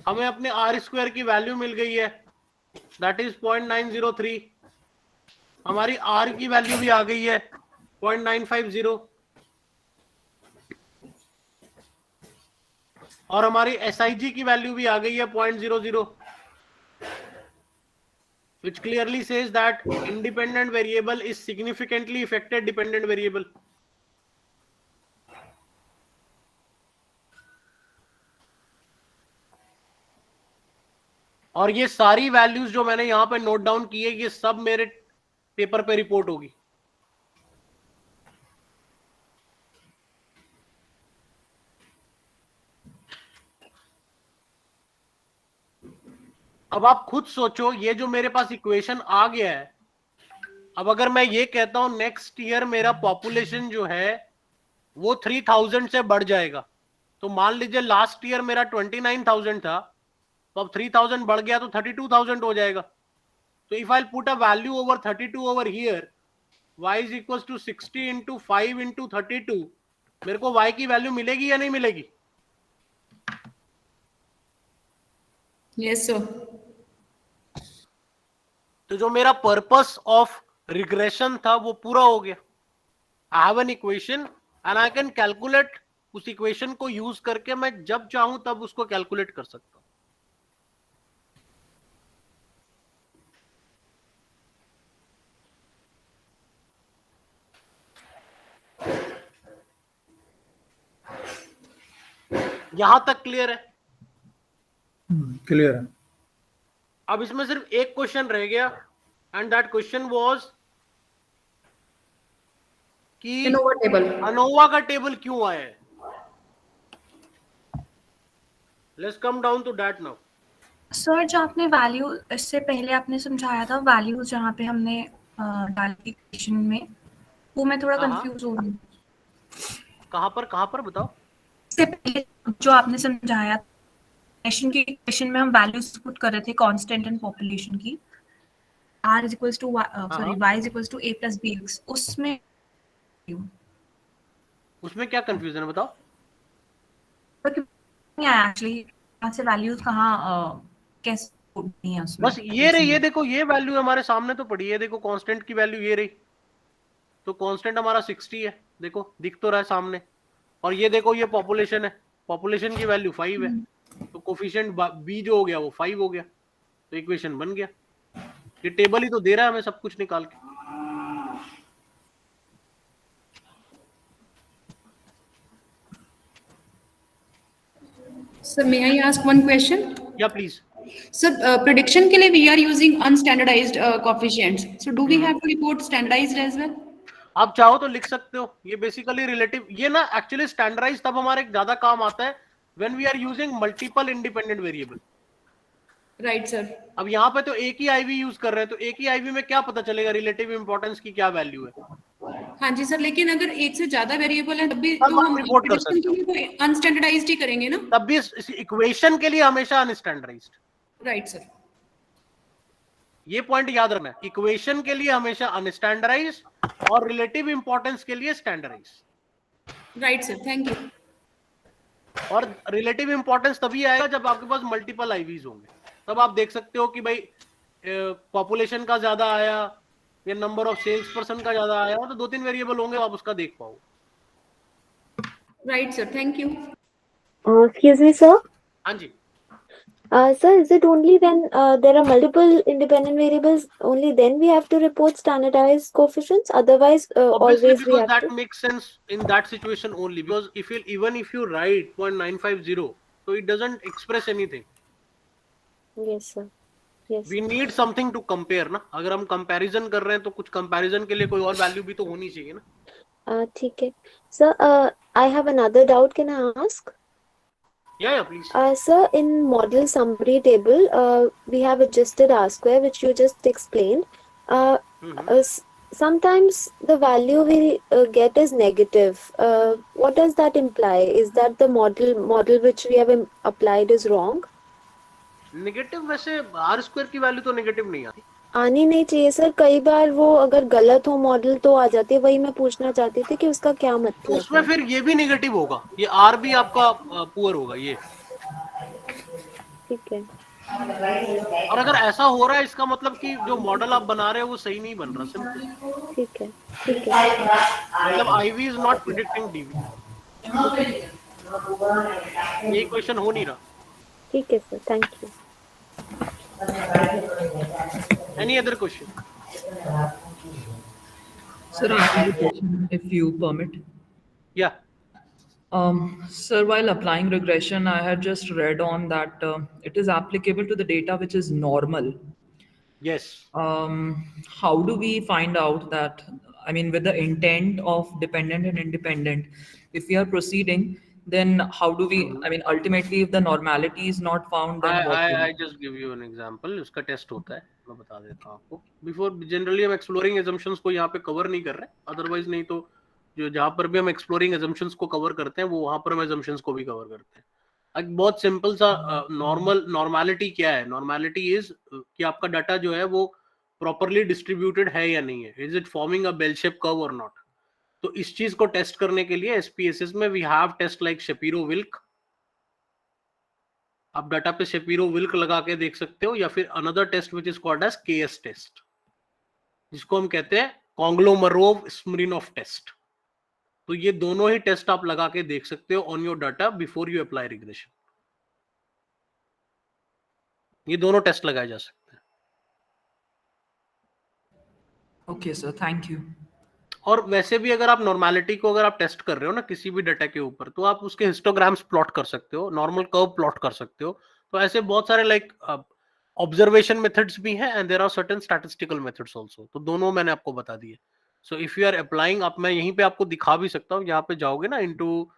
हमें अपने r स्क्वायर की वैल्यू मिल गई है, दैट इज 0.903। हमारी r की वैल्यू भी आ गई है 0.950, और हमारी SIG की वैल्यू भी आ गई है 0.00, which clearly says that independent variable is significantly affected dependent variable. और ये सारी वैल्यूज जो मैंने यहां पे नोट डाउन की है, ये सब मेरे पेपर पे रिपोर्ट होगी। अब आप खुद सोचो, ये जो मेरे पास इक्वेशन आ गया है, अब अगर मैं ये कहता हूं नेक्स्ट ईयर मेरा पॉपुलेशन जो है वो 3000 से बढ़ जाएगा, तो मान लीजिए लास्ट ईयर मेरा 29,000 था, तो अब 3000 बढ़ गया तो 32,000 हो जाएगा। तो if I put a value over 32 over here, y is equal to 60 into 5 into 32, मेरे को y की वैल्यू मिलेगी या नहीं मिलेगी? Yes, sir. तो जो मेरा पर्पस ऑफ रिग्रेशन था वो पूरा हो गया। I have an equation and I can calculate. उस इक्वेशन को यूज करके मैं जब चाहूं तब उसको कैलकुलेट कर सकता हूं। यहां तक क्लियर है? क्लियर है। अब इसमें सिर्फ एक क्वेश्चन रह गया, एंड दैट क्वेश्चन वाज कि ANOVA table. अनोवा का टेबल क्यों आया है। Let's come down to that now. Sir जो आपने वैल्यू इससे पहले आपने समझाया था, वैल्यूज जहाँ पे हमने डाली इक्वेशन में, वो मैं थोड़ा हाँ। कंफ्यूज हो रही हूँ। कहां पर बताओ। इससे पहले जो आपने समझाया इक्वेशन में हम वैल्यूज पुट कर रहे थे कांस्टेंट एंड पॉपुलेशन की, r is equals to sorry y is equals to a plus bx, उसमें क्या कंफ्यूजन है बताओ। एक्चुअली यहाँ से वैल्यूज कहाँ कैसे होती हैं उसमें? बस ये रही, ये देखो, ये वैल्यू हमारे सामने तो पड़ी है, देखो कांस्टेंट की वैल्यू ये रही। तो कांस्टेंट हमारा 60 है, देखो दिख तो रहा है सामने। और ये देखो ये पॉपुलेशन है, पॉपुलेशन की वैल्यू 5 है, तो कोफिशिएंट b जो हो गया वो 5 हो गया, तो इक्वेशन बन गया। ये टेबल ही तो दे रहा है हमें सब कुछ निकाल के। Sir, may I ask one question? या प्लीज। Sir, prediction के लिए we are using unstandardized coefficients. So do we have to report standardized as well? आप चाहो तो लिख सकते हो। ये बेसिकली रिलेटिव, ये ना एक्चुअली स्टैंडर्डाइज तब हमारे ज्यादा काम आता है when we are using multiple independent variable. Right, sir. अब यहाँ पे तो एक ही आईवी यूज कर रहे हैं, तो एक ही आईवी में क्या पता चलेगा रिलेटिव इंपॉर्टेंस की क्या वैल्यू है। हाँ जी सर, लेकिन अगर एक से ज्यादा वेरिएबल है तब भी तब तो हम हम report कर prediction के लिए तो अनस्टैंडर्डाइज्ड ही करेंगे ना? तब भी इस इक्वेशन के लिए हमेशा अनस्टैंडर्डाइज्ड। Right sir. ये पॉइंट याद रखना है, इक्वेशन के लिए हमेशा अनस्टैंडर्डाइज्ड और रिलेटिव इंपॉर्टेंस के लिए standardize. Right, sir. Thank you. और रिलेटिव इंपॉर्टेंस तभी आएगा जब आपके पास मल्टीपल आईवीज होंगे, तब आप देख सकते हो कि भाई पॉपुलेशन का ज्यादा आया या नंबर ऑफ सेल्स पर्सन का ज्यादा आया, तो 2-3 वेरिएबल होंगे, आप उसका देख पाओ। Right, sir. Thank you. Excuse me, sir. हाँ जी। Sir, is it only when there are multiple independent variables, only then we have to report standardized coefficients? Otherwise, Obviously, always we because have that to. makes sense in that situation only, because even if you write 0.950, so it doesn't express anything. Yes, sir. Yes. We need something to compare ना, अगर हम comparison कर रहे हैं तो कुछ comparison के लिए कोई और वैल्यू भी तो होनी चाहिए ना। ठीक है. Sir, I have another doubt. Can I ask? Yeah, please. Sir, in model summary table, we have adjusted R square, which you just explained. Sometimes the value we get is negative. What does that imply? Is that the model which we have applied is wrong? Negative वैसे are square की value तो negative नहीं आती। आनी नहीं चाहिए sir, कई बार वो अगर गलत हो मॉडल तो आ जाती है, वही मैं पूछना चाहती थी कि उसका क्या तो मतलब उसमें है? फिर ये भी नेगेटिव होगा, ये आर भी आपका पुअर होगा ये। ठीक है. और अगर ऐसा हो रहा है इसका मतलब कि जो मॉडल आप बना रहे हो वो सही नहीं बन रहा, सिंपल। ठीक है. ठीक है. मतलब IV is not predicting DV, ये क्वेश्चन हो नहीं रहा। ठीक है sir, thank you. Any other question? Sir, I have a question, if you permit. या Sir, while applying regression, I had just read on that it is applicable to the data which is normal. Yes, How do we find out that, I mean, with the intent of dependent and independent, if we are proceeding, then how do we, I mean, ultimately, if the normality is not found, then what will I just give you an example. उसका test होता है, मैं बता देता हूँ आपको। Before generally हम exploring assumptions को यहाँ पे कवर नहीं कर रहे, अदरवाइज नहीं तो जो जहाँ पर भी हम एक्सप्लोरिंग एजम्पशंस को कवर करते हैं वो वहां पर हम एजम्पशंस को भी कवर करते हैं। एक बहुत सिंपल सा नॉर्मैलिटी क्या है? नॉर्मैलिटी इज कि आपका डाटा जो है वो प्रॉपरली डिस्ट्रीब्यूटेड है या नहीं है, is it forming a bell shape curve और नॉट। तो इस चीज को टेस्ट करने के लिए एसपीएसएस में we have test like Shapiro Wilk. आप डाटा पे शेपिरो-विल्क लगा के देख सकते हो, या फिर another test which is called as KS test, जिसको हम कहते हैं कोंग्लोमरोव-स्मिर्नोव टेस्ट। तो ये दोनों ही टेस्ट आप लगा के देख सकते हो on your data before you apply regression. ये दोनों टेस्ट लगाए जा सकते हैं। Okay, sir, thank you. और वैसे भी अगर आप नॉर्मैलिटी को अगर आप टेस्ट कर रहे हो ना किसी भी डाटा के ऊपर, तो आप उसके हिस्टोग्राम्स प्लॉट कर सकते हो, नॉर्मल कर्व प्लॉट कर सकते हो। तो ऐसे बहुत सारे लाइक ऑब्जर्वेशन मेथड्स भी हैं and there are certain statistical methods also. तो दोनों मैंने आपको बता दिए। So if you are applying, आप मैं यहीं पे आपको दिखा भी सकता हूँ, यहाँ पे जाओगे ना इनटू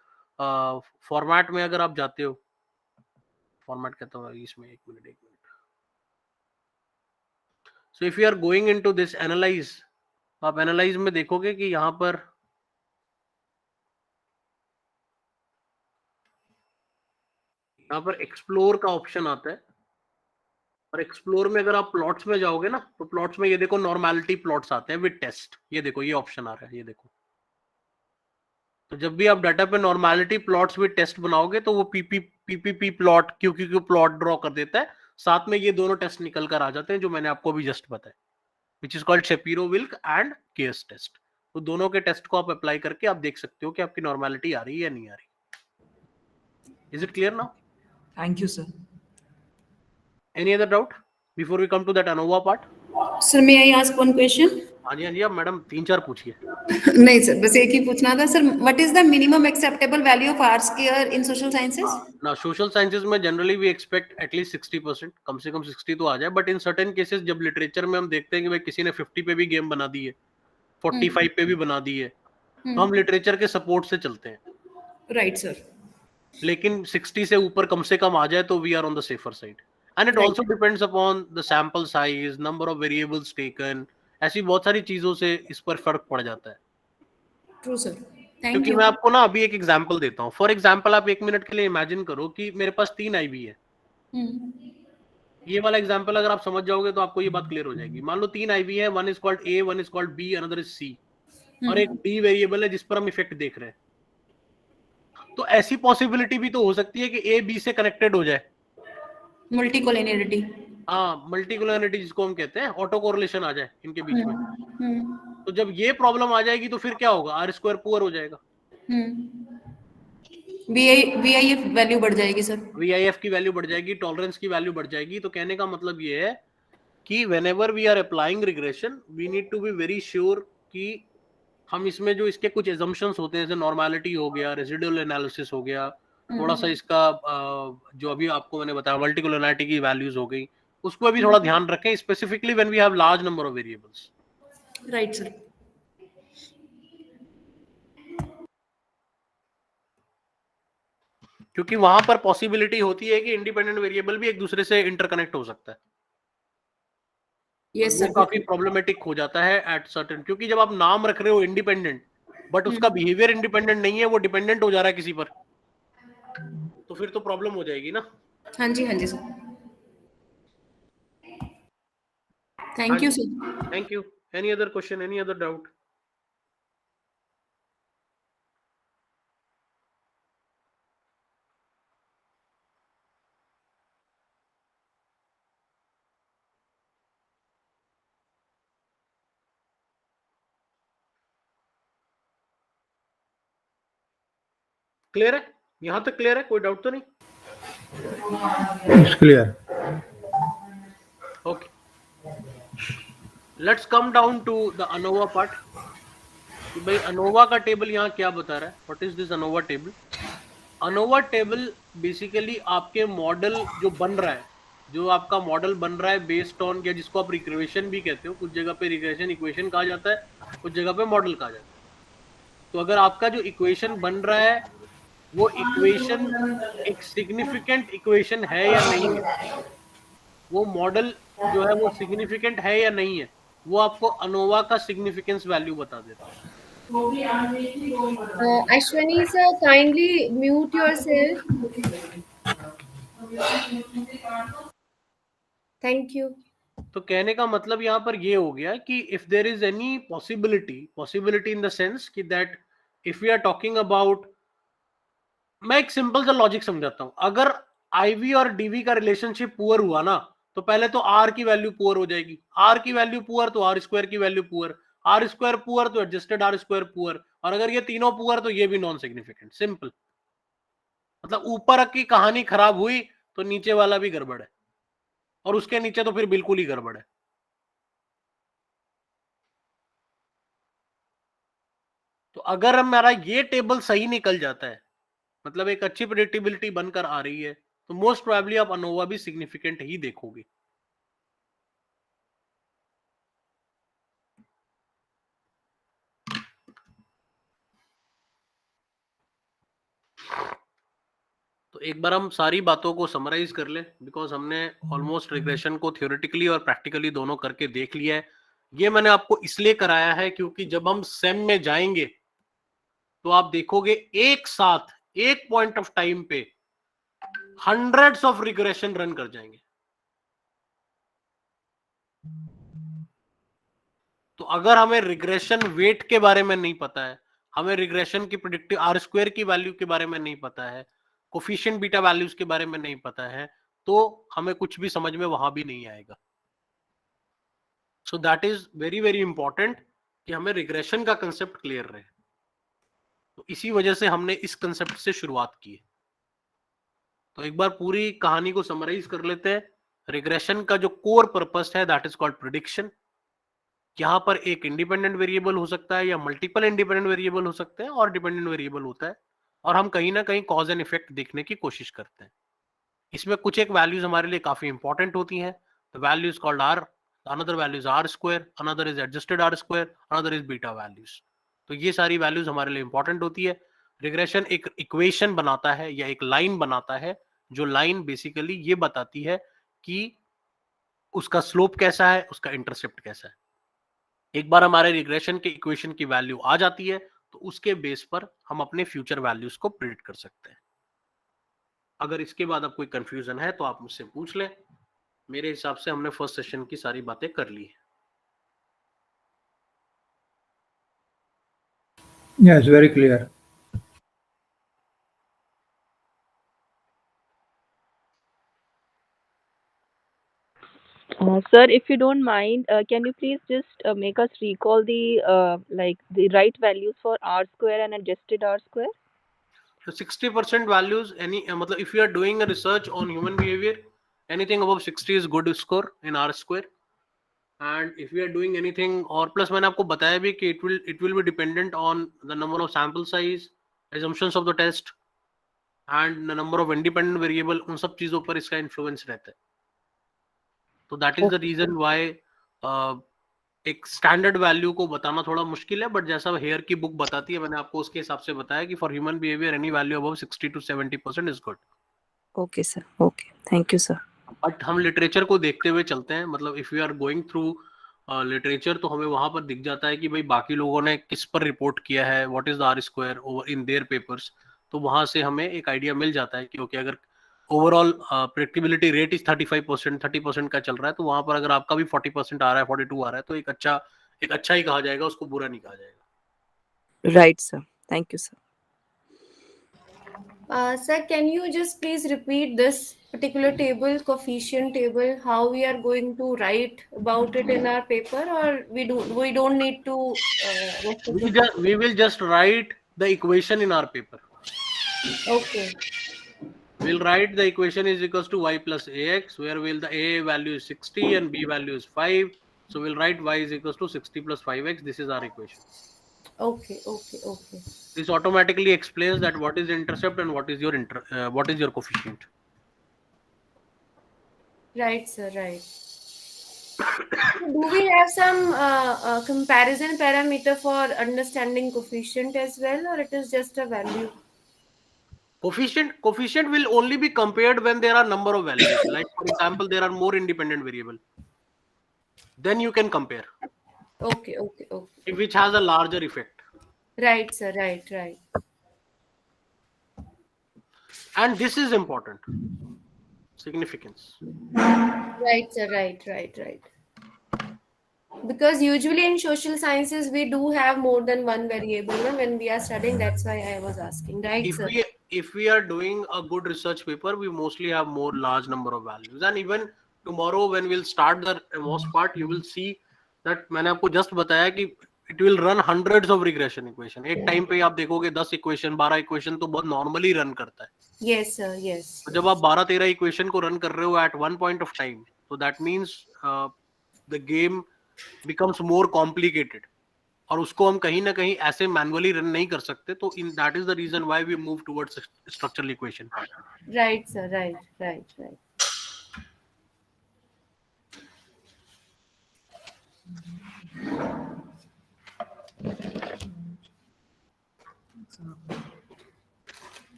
फॉर्मेट में, अगर आप जाते हो, फॉर्मेट कहता हूँ इसमें, एक मिनट। So if you are going into this analyse, आप एनालाइज में देखोगे कि यहाँ पर एक्सप्लोर का ऑप्शन आता है, और एक्सप्लोर में अगर आप प्लॉट्स में जाओगे ना, तो प्लॉट्स में ये देखो नॉर्मैलिटी प्लॉट्स आते हैं विद टेस्ट। ये देखो, ये ऑप्शन आ रहा है, ये देखो। तो जब भी आप डाटा पे नॉर्मैलिटी प्लॉट्स विद टेस्ट बनाओगे तो वो PPP plot, QQ plot draw कर देता है, साथ में ये दोनों टेस्ट निकल कर आ जाते हैं जो मैंने आपको अभी जस्ट बताया, which is called Shapiro Wilk and KS test. तो दोनों के टेस्ट को आप अप्लाई करके आप देख सकते हो कि आपकी नॉर्मैलिटी आ रही है या नहीं आ रही। Is it clear now? Thank you, sir. Any other doubt before we come to that ANOVA part? Sir, may I ask one question? हाँ जी, आप मैडम 3-4 पूछिए। नहीं सर, बस एक ही पूछना था sir. What is the minimum acceptable value of R square in social sciences? ना सोशल साइंसेज में जनरली वी एक्सपेक्ट एटलीस्ट 60%, कम से कम 60 तो आ जाए। बट इन सर्टेन केसेस जब लिटरेचर में हम देखते हैं कि भाई किसी ने 50 पे भी गेम बना दी है, 45 पे भी बना दी है, तो हम लिटरेचर के सपोर्ट से चलते हैं। Right sir. लेकिन 60 से ऊपर कम से कम आ जाए तो we are on the safer side. And it also depends upon the sample size, number of variables taken, ऐसी बहुत सारी चीजों से इस पर फर्क पड़ जाता है। ट्रू सर, थैंक क्योंकि यू। मैं आपको ना अभी एक एग्जांपल देता हूँ। फॉर एग्जांपल, आप 1 मिनट के लिए इमेजिन करो कि मेरे पास 3 आईवी है। ये वाला एग्जांपल अगर आप समझ जाओगे तो आपको ये बात क्लियर हो जाएगी। मान लो 3 आईवी है, one is called A, one is called B, another is C. और एक बी वेरिएबल है जिस पर हम इफेक्ट देख रहे हैं, तो ऐसी पॉसिबिलिटी भी तो हो सकती है कि ए बी से कनेक्टेड हो जाए। मल्टीकोलिनियरिटी। हाँ, मल्टीकोलिनियरिटी जिसको हम कहते हैं, ऑटो कोरिलेशन आ जाए इनके बीच में। तो जब ये प्रॉब्लम आ जाएगी तो फिर क्या होगा, आर स्क्वायर पुअर हो जाएगा, VIF वैल्यू बढ़ जाएगी सर। VIF की वैल्यू बढ़ जाएगी, टॉलरेंस की वैल्यू बढ़ जाएगी। तो कहने का मतलब ये है कि whenever we are applying regression we need to be very sure कि हम इसमें जो इसके कुछ assumptions होते हैं, जैसे नॉर्मेलिटी हो गया, रेसिडुअल एनालिसिस हो गया, थोड़ा सा इसका जो अभी आपको मैंने बताया मल्टीकोलिनियरिटी की वैल्यूज हो गई, उसको भी थोड़ा ध्यान रखें, specifically when we have large number of variables. Right sir. क्योंकि वहां पर पॉसिबिलिटी होती है कि इंडिपेंडेंट वेरिएबल भी एक दूसरे से इंटरकनेक्ट हो सकता है। यस वो सर। काफी प्रॉब्लमेटिक हो जाता है एट सर्टेन, क्योंकि जब आप नाम रख रहे हो इंडिपेंडेंट बट उसका बिहेवियर इंडिपेंडेंट नहीं है, वो डिपेंडेंट हो जा रहा है किसी पर, तो फिर तो प्रॉब्लम हो जाएगी ना। हाँ जी sir. Thank you sir. Thank you. Any other question, any other doubt? Clear है? यहां तक क्लियर है? कोई डाउट तो नहीं? It's clear. Okay. Let's come down to the ANOVA part. कि भाई ANOVA का टेबल यहाँ क्या बता रहा है? What is this ANOVA table? ANOVA table basically आपके मॉडल जो बन रहा है, जो आपका मॉडल बन रहा है बेस्ड ऑन, या जिसको आप रिग्रेशन भी कहते हो, कुछ जगह पे रिग्रेशन इक्वेशन कहा जाता है, कुछ जगह पे मॉडल कहा जाता है। तो अगर आपका जो इक्वेशन बन रहा है वो इक्वेशन एक सिग्निफिकेंट इक्वेशन है या नहीं है, वो मॉडल जो है वो सिग्निफिकेंट है या नहीं है, वो आपको अनोवा का सिग्निफिकेंस वैल्यू बता देता है। Ashwani sir, kindly mute yourself. Thank you. तो कहने का मतलब यहाँ पर ये हो गया कि if there is any possibility in the sense कि that if we are talking about, मैं एक सिंपल सा लॉजिक समझाता हूं, अगर IV और DV का रिलेशनशिप पुअर हुआ ना, तो पहले तो R की वैल्यू पुअर हो जाएगी, R की वैल्यू पुअर तो R स्क्वायर की value poor, R square poor तो एडजस्टेड R स्क्वायर पुअर, और अगर ये तीनों पुअर तो ये भी नॉन सिग्निफिकेंट। सिंपल, मतलब ऊपर की कहानी खराब हुई तो नीचे वाला भी गड़बड़ है, और उसके नीचे तो फिर बिल्कुल ही गड़बड़ है। तो अगर हमारा ये टेबल सही निकल जाता है, मतलब एक अच्छी प्रेडिक्टेबिलिटी बनकर आ रही है, तो मोस्ट प्रोबेबली आप अनोवा भी सिग्निफिकेंट ही देखोगे। तो एक बार हम सारी बातों को समराइज कर ले, बिकॉज हमने ऑलमोस्ट रिग्रेशन को थ्योरेटिकली और प्रैक्टिकली दोनों करके देख लिया है। ये मैंने आपको इसलिए कराया है क्योंकि जब हम सेम में जाएंगे तो आप देखोगे एक साथ एक पॉइंट ऑफ टाइम पे हंड्रेड्स ऑफ रिग्रेशन रन कर जाएंगे। तो अगर हमें रिग्रेशन वेट के बारे में नहीं पता है, हमें रिग्रेशन की प्रेडिक्टिव R स्क्वायर की वैल्यू के बारे में नहीं पता है, कोफिशिएंट बीटा वैल्यूज के बारे में नहीं पता है, तो हमें कुछ भी समझ में वहां भी नहीं आएगा। सो that is very very important कि हमें रिग्रेशन का कंसेप्ट क्लियर रहे। तो इसी वजह से हमने इस कंसेप्ट से शुरुआत की है। तो एक बार पूरी कहानी को समराइज कर लेते हैं। रिग्रेशन का जो कोर पर्पस है दैट इज कॉल्ड प्रेडिक्शन। यहां पर एक इंडिपेंडेंट वेरिएबल हो सकता है या मल्टीपल इंडिपेंडेंट वेरिएबल हो सकते हैं और डिपेंडेंट वेरिएबल होता है, और हम कहीं ना कहीं कॉज एंड इफेक्ट देखने की कोशिश करते हैं। इसमें कुछ एक वैल्यूज हमारे लिए काफी इंपॉर्टेंट होती हैं। The value is called R, another value is R square, another is adjusted R square, another is beta values। तो ये सारी वैल्यूज हमारे लिए इंपॉर्टेंट होती है। रिग्रेशन एक इक्वेशन बनाता है या एक लाइन बनाता है, जो लाइन बेसिकली ये बताती है कि उसका स्लोप कैसा है, उसका इंटरसेप्ट कैसा है। एक बार हमारे रिग्रेशन के इक्वेशन की वैल्यू आ जाती है तो उसके बेस पर हम अपने फ्यूचर वैल्यूज को प्रेडिक्ट कर सकते हैं। अगर इसके बाद अब कोई कंफ्यूजन है तो आप मुझसे पूछ लें। मेरे हिसाब से हमने फर्स्ट सेशन की सारी बातें कर ली है। Yes, very clear. Sir, if you don't mind, can you please just make us recall the the right values for R square and adjusted R square? So 60% values, मतलब if you are doing a research on human behavior, anything above 60 is good score in R square. And if we are doing anything, और plus मैंने आपको बताया भी कि it will be dependent on the number of sample size, assumptions of the test, and the number of independent variable, उन सब चीजों पर इसका influence रहता है. तो that is the reason why एक स्टैंडर्ड वैल्यू को बताना थोड़ा मुश्किल है, बट जैसा हेयर की बुक बताती है, मैंने आपको उसके हिसाब से बताया कि for human behaviour any value above 60 to 70% is good. Okay, sir. Okay. Thank you, sir. But हम लिटरेचर को देखते हुए चलते हैं, मतलब if you are going through literature तो हमें वहां पर दिख जाता है कि भाई बाकी लोगों ने किस पर रिपोर्ट किया है, what is the R square over in their papers. तो वहां से हमें एक आइडिया मिल जाता है कि ओके अगर ओवरऑल प्रेडिक्टेबिलिटी रेट इज 35%, 30% का चल रहा है, तो वहां पर अगर आपका भी 40% आ रहा है, 42 आ रहा है, तो एक अच्छा ही कहा जाएगा, उसको बुरा नहीं कहा जाएगा. Right, sir. Thank you, sir. Sir, can you just please repeat this particular table, coefficient table, how we are going to write about it in our paper, or we don't need to we will just write the equation in our paper. Okay. We'll write the equation is equals to y plus ax, where will the a value is 60 and b value is 5. So we'll write y is equals to 60 plus 5x. This is our equation. Okay. This automatically explains that what is intercept and what is your coefficient. Right, sir. Right. Do we have some comparison parameter for understanding coefficient as well, or it is just a value? Coefficient will only be compared when there are number of values. Like for example, there are more independent variable. Then you can compare. Okay. Which has a larger effect. Right, sir. Right. And this is important. Significance. Right, sir. Right. Because usually in social sciences we do have more than one variable, no? When we are studying. That's why I was asking. Right, sir. If we are doing a good research paper, we mostly have more large number of values. And even tomorrow when we'll start the most part, you will see that मैंने आपको just बताया कि it will run hundreds of regression equation. एक time पे आप देखोगे 10 equation 12 equation तो बहुत नॉर्मली रन करता है. Yes, sir. Yes. तो जब आप 12-13 इक्वेशन को रन कर रहे हो at one point of time, so that means the game becomes more complicated. और उसको हम कहीं ना कहीं ऐसे मैनुअली रन नहीं कर सकते, तो in that is the reason why we move towards structural equation. Right, sir. Right.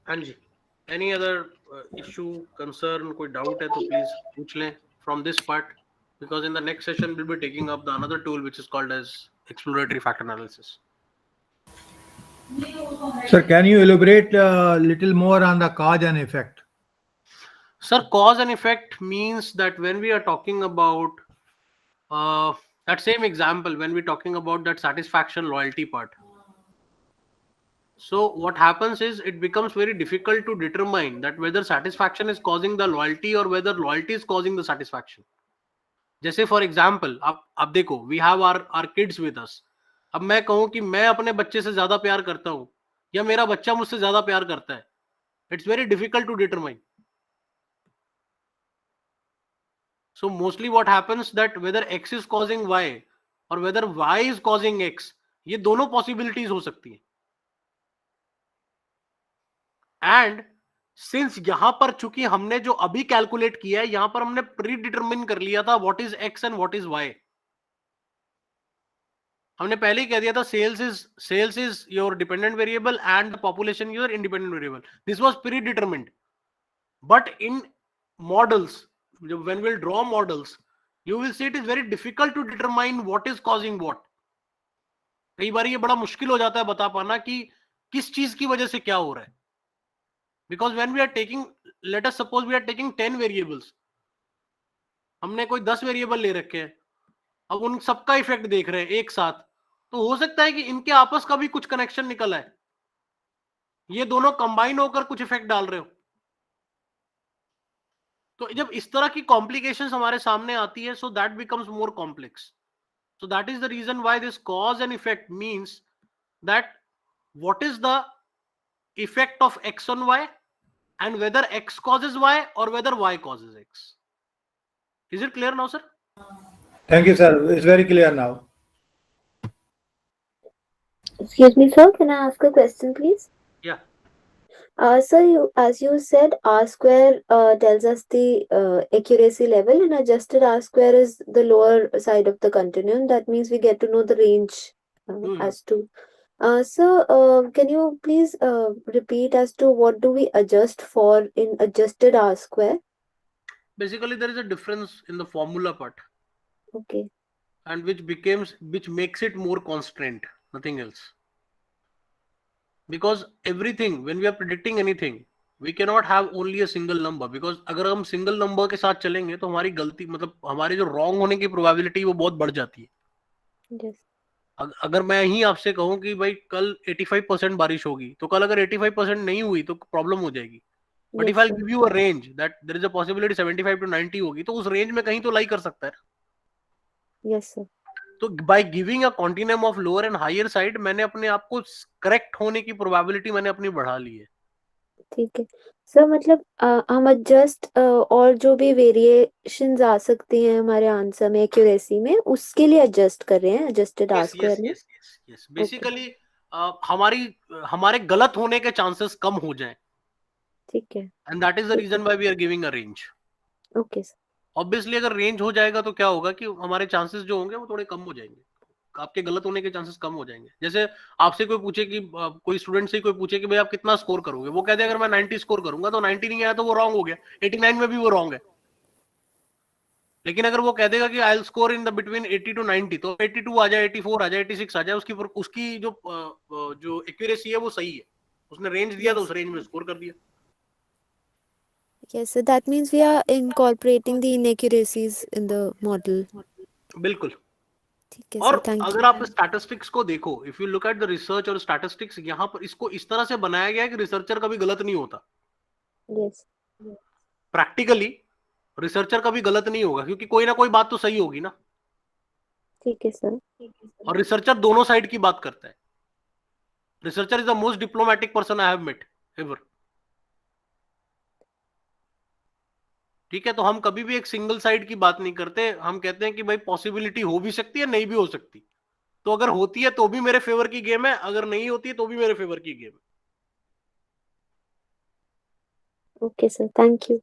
हाँ जी, एनी अदर इशू कंसर्न, कोई डाउट है तो प्लीज पूछ लें from this part, because in the next session we'll be taking up the another tool which is called as exploratory factor analysis. Sir, can you elaborate a little more on the cause and effect? Sir, cause and effect means that when we are talking about that same example, when we're talking about that satisfaction loyalty part, so what happens is it becomes very difficult to determine that whether satisfaction is causing the loyalty or whether loyalty is causing the satisfaction. जैसे for example आप देखो, we have our kids with us. अब मैं कहूं कि मैं अपने बच्चे से ज्यादा प्यार करता हूं या मेरा बच्चा मुझसे ज्यादा प्यार करता है, it's very difficult to determine. So mostly what happens that whether x is causing y or whether y is causing x, ये दोनों possibilities हो सकती है. And since यहाँ पर चूंकि हमने जो अभी कैलकुलेट किया है, यहाँ पर हमने प्री डिटरमिन कर लिया था what is x and what is y. हमने पहले ही कह दिया था sales is your dependent variable and the population your independent variable. This was predetermined. But in models, when we'll draw models, you will see it is very difficult to determine what is causing what. कई बार ये बड़ा मुश्किल हो जाता है बता पाना कि किस चीज की वजह से क्या हो रहा है. Because when we are taking, let us suppose we are taking 10 variables, हमने कोई 10 वेरिएबल ले रखे हैं, अब उन सबका इफेक्ट देख रहे हैं एक साथ, तो हो सकता है कि इनके आपस का भी कुछ कनेक्शन निकल आए, ये दोनों कंबाइन होकर कुछ इफेक्ट डाल रहे हो। तो जब इस तरह की कॉम्प्लिकेशंस हमारे सामने आती है, so that becomes more complex. So that is the reason why this cause and effect means that what is the effect of X on Y and whether X causes Y or whether Y causes X. Is it clear now, sir? Thank you, sir. It's very clear now. Excuse me, sir. Can I ask a question, please? Yeah. Sir, as you said, R square tells us the accuracy level, and adjusted R square is the lower side of the continuum. That means we get to know the range as to. Sir, can you please repeat as to what do we adjust for in adjusted R square? Basically, there is a difference in the formula part. Okay. And which makes it more constrained, nothing else. Because everything, when we are predicting anything, we cannot have only a single number, because अगर हम single number के साथ चलेंगे तो हमारी गलती, मतलब हमारी जो wrong होने की probability वो बहुत बढ़ जाती है. Yes. अगर मैं ही आपसे कहूं कि भाई कल 85% बारिश होगी, तो कल अगर 85% नहीं हुई तो प्रॉब्लम हो जाएगी. But if I give you a range that there is a possibility 75 to 90 होगी, तो उस रेंज में कहीं तो लाई कर सकता है. Yes, sir. तो by giving a continuum of lower and higher side, मैंने अपने आप को करेक्ट होने की प्रोबेबिलिटी मैंने अपनी बढ़ा ली है. ठीक है सर, मतलब हम एडजस्ट और जो भी वेरिएशंस आ सकती हैं हमारे आंसर में, एक्यूरेसी में, उसके लिए एडजस्ट कर रहे हैं एडजस्टेड आर स्क्वायर में. यस बेसिकली हमारे गलत होने के चांसेस कम हो जाएं. ठीक है. And that is the reason why we are giving a range. Okay sir. Obviously अगर रेंज हो जाएगा तो क्या होगा कि हमारे चांसेस जो होंगे वो थोड़े कम हो जाएंगे, आपके गलत होने के चांसेस कम हो जाएंगे. जैसे आपसे कोई पूछे कि कोई स्टूडेंट से कोई पूछे कि भाई आप कितना स्कोर करोगे, वो कहते हैं अगर मैं 90 स्कोर करूंगा, तो 90 नहीं आया तो वो रॉन्ग हो गया, 89 में भी वो रॉन्ग है. लेकिन अगर वो कह देगा कि I will score in the between 80 to 90, तो 82 आ जाए, 84 आ जाए, 86 आ जाए, उसकी जो एक्यूरेसी है वो सही है. उसने रेंज दिया तो उस रेंज में स्कोर कर दिया. Yes, so that means we are incorporating the inaccuracies in the model. बिल्कुल. ठीक है और सर, थैंक अगर आप स्टैटिस्टिक्स को देखो, if you look at the research और स्टैटिस्टिक्स, यहाँ पर इसको इस तरह से बनाया गया है कि रिसर्चर कभी गलत नहीं होता. यस. प्रैक्टिकली रिसर्चर कभी गलत नहीं होगा, क्योंकि कोई ना कोई बात तो सही होगी ना. ठीक है सर. और रिसर्चर दोनों साइड की बात करता है. Researcher is the most diplomatic person I have met ever. ठीक है, तो हम कभी भी एक सिंगल साइड की बात नहीं करते. हम कहते हैं कि भाई पॉसिबिलिटी हो भी सकती है, नहीं भी हो सकती. तो अगर होती है तो भी मेरे फेवर की गेम है, अगर नहीं होती है तो भी मेरे फेवर की गेम है. Okay sir, thank you.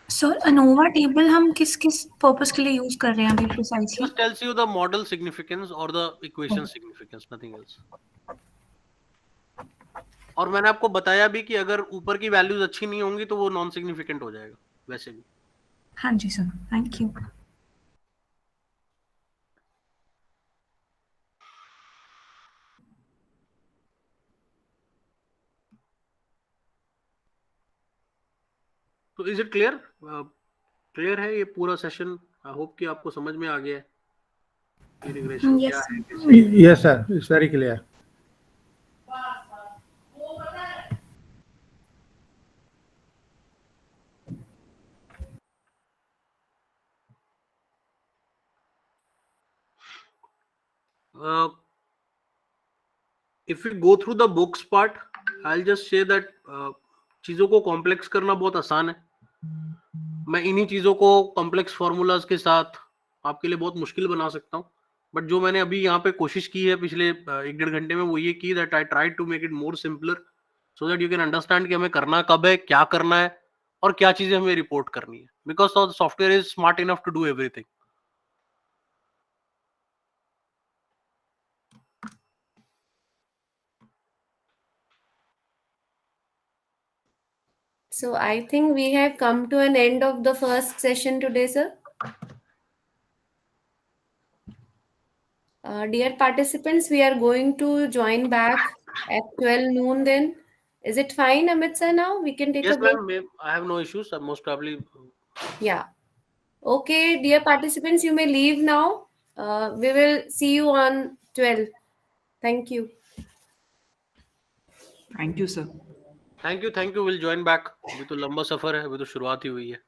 Sir ANOVA table हम किस किस पर्पस के लिए यूज कर रहे हैं अभी precisely? Just tells you the model significance or the equation significance, nothing else. और मैंने आपको बताया भी कि अगर ऊपर की वैल्यूज अच्छी नहीं होंगी तो वो नॉन सिग्निफिकेंट हो जाएगा वैसे भी. हाँ जी सर, थैंक यू. तो इज इट क्लियर? क्लियर है ये पूरा सेशन? आई होप कि आपको समझ में आ गया है इंटीग्रेशन क्या है, कैसे. Yes, sir. It's very clear. If we go through the books part, I'll just say that चीजों को कॉम्प्लेक्स करना बहुत आसान है. मैं इन्हीं चीजों को कॉम्प्लेक्स फॉर्मूलाज के साथ आपके लिए बहुत मुश्किल बना सकता हूँ. बट जो मैंने अभी यहाँ पे कोशिश की है पिछले 1-1.5 घंटे में, वो ये की that I try to make it more simpler so that you can understand कि हमें करना कब है, क्या करना है और क्या चीजें हमें रिपोर्ट करनी है. Because software is smart enough to do everything. So I think we have come to an end of the first session today, sir. Dear participants, we are going to join back at 12 noon then. Is it fine, Amit sir, now? We can take Yes, a break? ma'am. I have no issues. Most probably. Yeah. Okay, dear participants, you may leave now. We will see you on 12. Thank you. Thank you, sir. Thank you will join back. अभी तो लंबा सफर है, अभी तो शुरुआत ही हुई है।